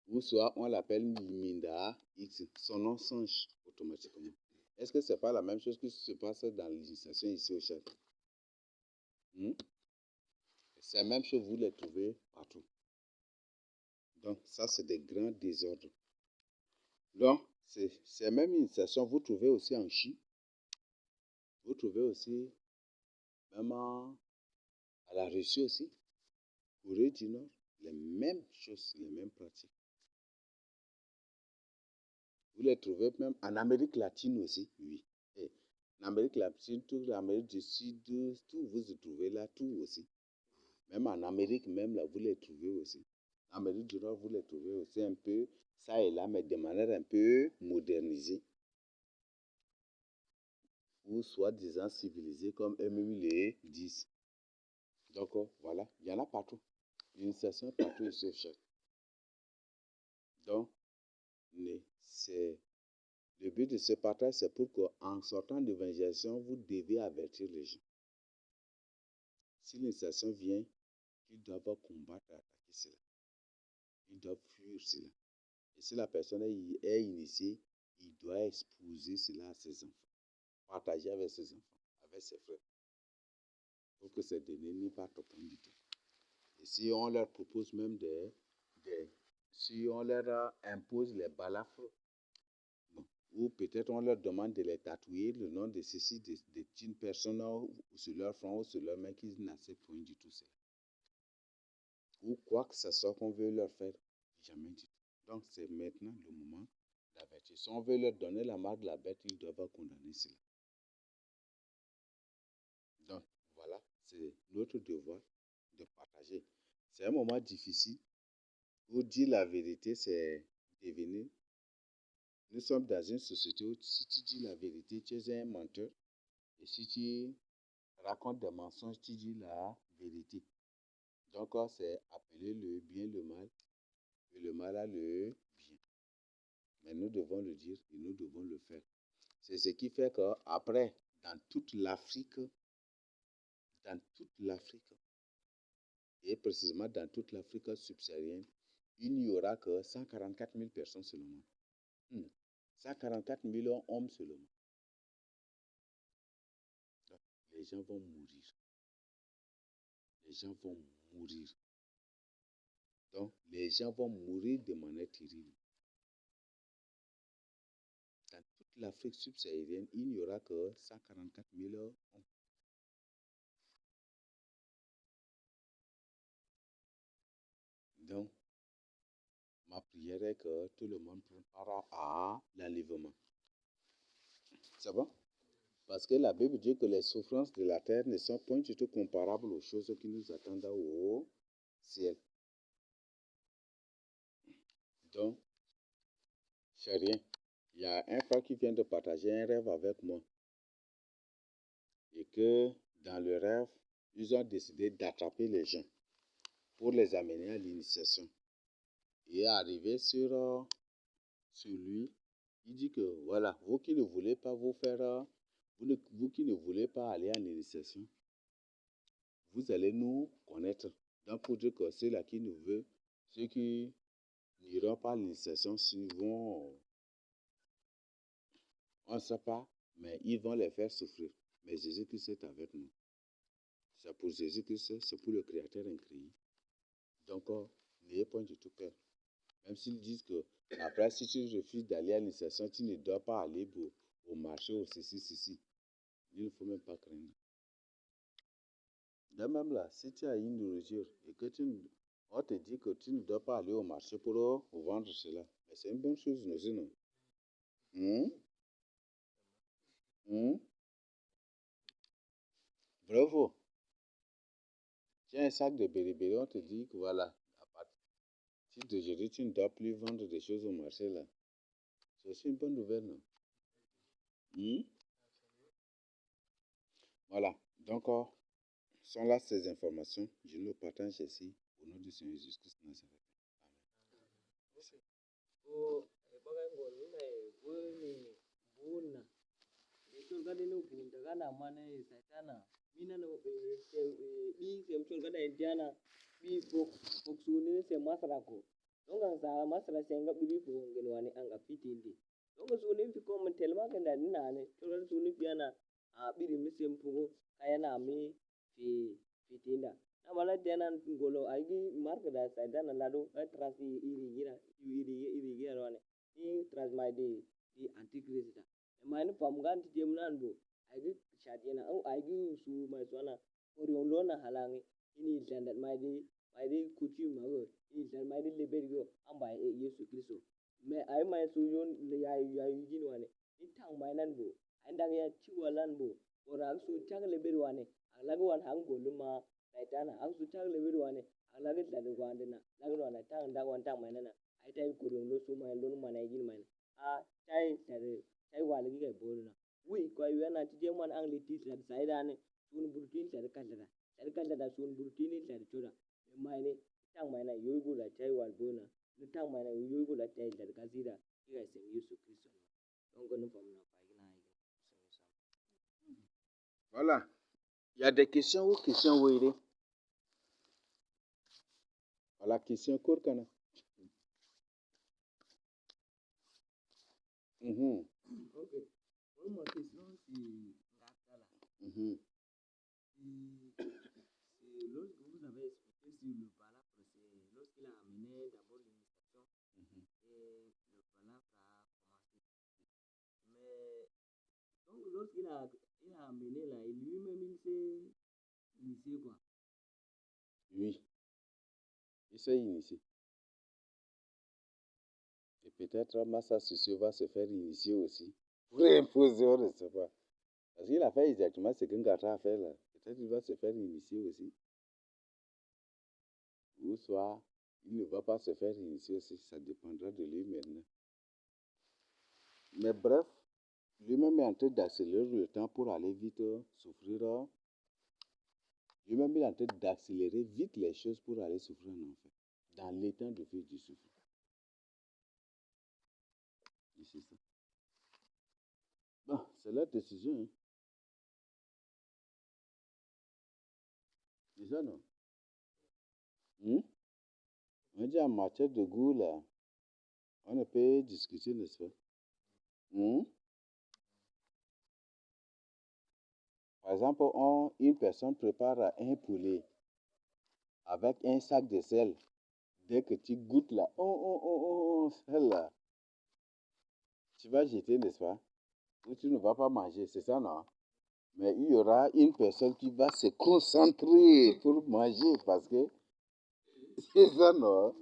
Ou soit on l'appelle Minda X. Son nom change automatiquement. Est-ce que ce n'est pas la même chose qui se passe dans l'initiation ici au Tchad? C'est la même chose, vous les trouvez partout. Donc, ça, c'est des grands désordres. Donc, c'est même une initiation, vous trouvez aussi en Chine. Vous trouvez aussi, même à la Russie aussi, Corée du Nord, les mêmes choses, les mêmes pratiques. Vous les trouvez même en Amérique latine aussi, oui. Et en Amérique latine, toute l'Amérique du Sud, tout vous y trouvez là, tout aussi. Même en Amérique, même là, vous les trouvez aussi. En Amérique du Nord, vous les trouvez aussi un peu, ça et là, mais de manière un peu modernisée. Ou soi-disant civilisée, comme eux-mêmes les disent. Donc, voilà, il y en a partout. L'initiation partout ici au Tchad. Donc, le but de ce partage, c'est pour qu'en sortant de l'évangélisation, vous devez avertir les gens. Si l'initiation vient, ils doivent combattre, attaquer cela. Ils doivent fuir cela. Et si la personne est initiée, il doit exposer cela à ses enfants. Partager avec ses enfants, avec ses frères. Pour que ces derniers n'y partent pas du tout. Et si on leur propose même si on leur impose les balafres, bon, ou peut-être on leur demande de les tatouer le nom de ceci, d'une personne sur leur front ou sur leur main, qu'ils n'acceptent point du tout cela. Ou quoi que ce soit qu'on veut leur faire, jamais du tout. Donc c'est maintenant le moment d'avertir. Si on veut leur donner la marque de la bête, ils doivent condamner cela. Donc voilà, c'est notre devoir de partager. C'est un moment difficile. Pour dire la vérité, c'est devenu... Nous sommes dans une société où si tu dis la vérité, tu es un menteur. Et si tu racontes des mensonges, tu dis la vérité. Donc, c'est appeler le bien le mal et le mal à le bien. Mais nous devons le dire et nous devons le faire. C'est ce qui fait qu'après, dans toute l'Afrique, et précisément dans toute l'Afrique subsaharienne, il n'y aura que 144 000 personnes seulement. 144 millions d'hommes seulement. Donc, les gens vont mourir. Les gens vont mourir. Donc, les gens vont mourir de manière terrible. Dans toute l'Afrique subsaharienne, il n'y aura que 144 000 hommes. Donc, ma prière est que tout le monde prenne part à l'enlèvement. C'est bon? Parce que la Bible dit que les souffrances de la terre ne sont point du tout comparables aux choses qui nous attendent au ciel. Donc, c'est rien. Il y a un frère qui vient de partager un rêve avec moi. Et que dans le rêve, ils ont décidé d'attraper les gens pour les amener à l'initiation. Et arrivé sur lui, il dit que voilà, vous qui ne voulez pas vous faire, vous qui ne voulez pas aller à l'initiation, vous allez nous connaître. Donc pour dire que ceux-là qui nous veulent, ceux qui n'iront pas à l'initiation, on ne sait pas, mais ils vont les faire souffrir. Mais Jésus-Christ est avec nous. C'est pour Jésus-Christ, c'est pour le Créateur incréé. Donc, n'ayez point du tout peur. Même s'ils disent que, après, si tu refuses d'aller à l'initiation, tu ne dois pas aller au marché, au ceci. Il ne faut même pas craindre. De même là, si tu as une nourriture et que on te dit que tu ne dois pas aller au marché pour vendre cela, mais c'est une bonne chose, non? Bravo. Tu as un sac de béribéri, on te dit que voilà, à partir d'aujourd'hui, tu ne dois plus vendre des choses au marché là. C'est aussi une bonne nouvelle, non? Voilà. Donc, sont là ces informations. Je le partage ici au nom du Seigneur Jésus-Christ de Nazareth. Namala tenan ngolo aigi mark da saidana lado trasi iri wane ni tras my di antichrist mani pamgan ti jemnan bo aigi shadina au aigi su mai sona oriolo na halangi ini tandat my di kuchi mago ini tan my di leberigo amba yesu kristo me ai mai su yon ya yujin wane ni tang mai nan bo andang ya chiwalan bo ora su tang leberi wane alago wan hangoluma Saitana ang sutang lebih wane ang lagi tadi wande na lagi wane tang dak wan tang mana na ai tai kurung lo su mai lo mana igin mana tai wale gi kai bolu na wi ko yana ti je man ang liti tadi saidane sun burtin tadi kanda sun burtin tadi choda mai ne tang mana yogo la tai wal bona ni tang mana yogo la tai tadi kasida iga sem Yesu Kristo donc nous sommes là Voilà. Il y a des questions ou questions oui. Voilà, question courte. Ok. Ma question c'est lorsque vous avez expliqué sur le palafre, c'est lorsqu'il a amené d'abord l'initiation et le palafre a commencé. Mais donc lorsqu'il a amené là, lui-même il s'est initié quoi? Oui, il s'est initié. Et peut-être Massa Sissio va se faire initier aussi. Pour imposer, on ne sait pas. Parce qu'il a fait exactement ce qu'un gâteau a fait là. Peut-être qu'il va se faire initier aussi. Ou soit, il ne va pas se faire initier aussi. Ça dépendra de lui maintenant. Mais bref, lui-même est en train d'accélérer le temps pour aller vite souffrir. Lui-même est en train d'accélérer vite les choses pour aller souffrir en enfer. Dans l'état de vie du souffle. Et c'est ça. Bon, c'est leur décision. Hein. C'est ça, non? On dit en matière de goût, là, on ne peut discuter, n'est-ce pas? Par exemple, une personne prépare un poulet avec un sac de sel. Dès que tu goûtes là, celle-là, tu vas jeter, n'est-ce pas? Ou tu ne vas pas manger, c'est ça, non? Mais il y aura une personne qui va se concentrer pour manger parce que c'est ça, non?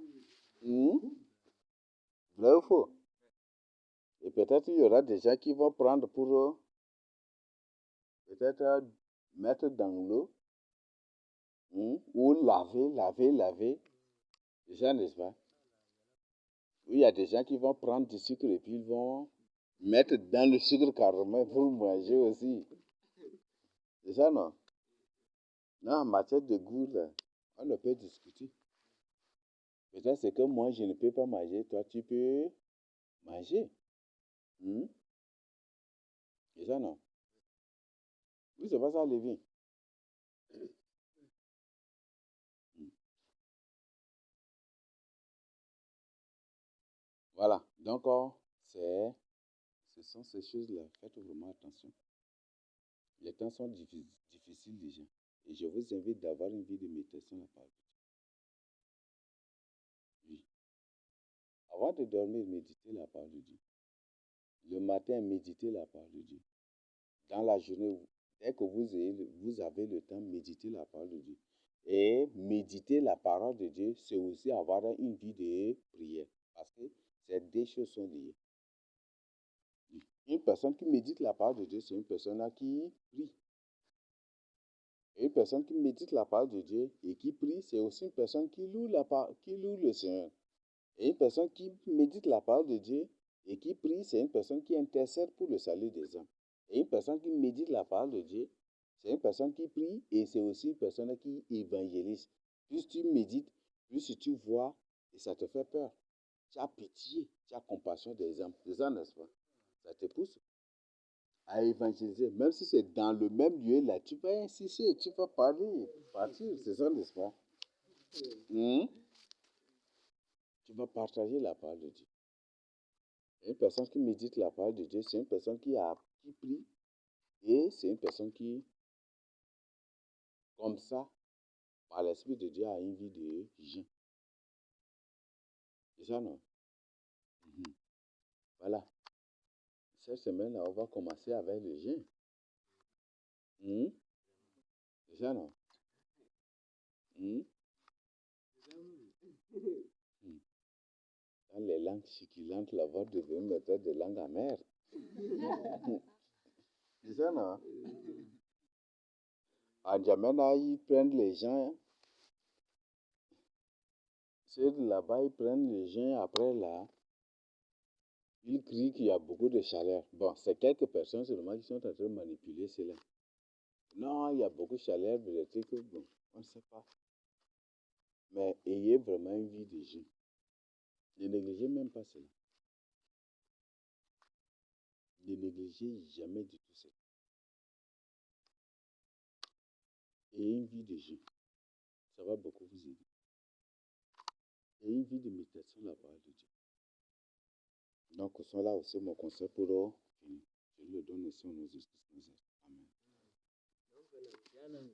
Vrai ou faux? Et peut-être il y aura des gens qui vont prendre pour peut-être mettre dans l'eau ou laver. Déjà, n'est-ce pas? Oui, il y a des gens qui vont prendre du sucre et puis ils vont mettre dans le sucre carrément pour manger aussi. C'est ça, non? Non, en matière de goût, là, on ne peut discuter. Peut-être c'est que moi, je ne peux pas manger, toi, tu peux manger. C'est ça, non? Oui, c'est pas ça, Lévi. Voilà. Donc, ce sont ces choses-là. Faites vraiment attention. Les temps sont difficiles déjà. Et je vous invite d'avoir une vie de méditation à part. Oui. Avant de dormir, méditez la parole de Dieu. Le matin, méditez la parole de Dieu. Dans la journée, dès que vous avez le temps, méditez la parole de Dieu. Et méditer la parole de Dieu, c'est aussi avoir une vie de prière. Parce que ces deux choses sont liées. Une personne qui médite la parole de Dieu, c'est une personne qui prie. Et une personne qui médite la parole de Dieu et qui prie, c'est aussi une personne qui loue le Seigneur. Et une personne qui médite la parole de Dieu et qui prie, c'est une personne qui intercède pour le salut des hommes. Et une personne qui médite la parole de Dieu, c'est une personne qui prie et c'est aussi une personne qui évangélise. Plus tu médites, plus tu vois et ça te fait peur. Tu as pitié, tu as compassion des hommes. C'est ça, n'est-ce pas? Ça te pousse à évangéliser. Même si c'est dans le même lieu, là, tu vas insister, tu vas partir. C'est ça, n'est-ce pas? Tu vas partager la parole de Dieu. Une personne qui médite la parole de Dieu, c'est une personne qui prie et c'est une personne qui, comme ça, par l'Esprit de Dieu, a une vie de jeûne. C'est ça, non? Voilà. Cette semaine-là, on va commencer avec le jeûne. C'est ça, non? Dans les langues chiquilantes, la voix devient peut-être des langues amères. C'est ça, non? À N'Djamena, ils prennent les gens. Ceux de là-bas, ils prennent les gens. Après, là, ils crient qu'il y a beaucoup de chaleur. Bon, c'est quelques personnes seulement qui sont en train de manipuler cela. Non, il y a beaucoup de chaleur, peut-être que, bon, on ne sait pas. Mais ayez vraiment une vie de jeûne. Ne négligez même pas cela. Ne négligez jamais du tout cela. Et une vie de jeûne, ça va beaucoup vous aider. Et une vie de méditation, la parole de Dieu. Donc, ce sont là aussi mon conseil pour finir. Je le donne aussi au nom de Jésus. Amen.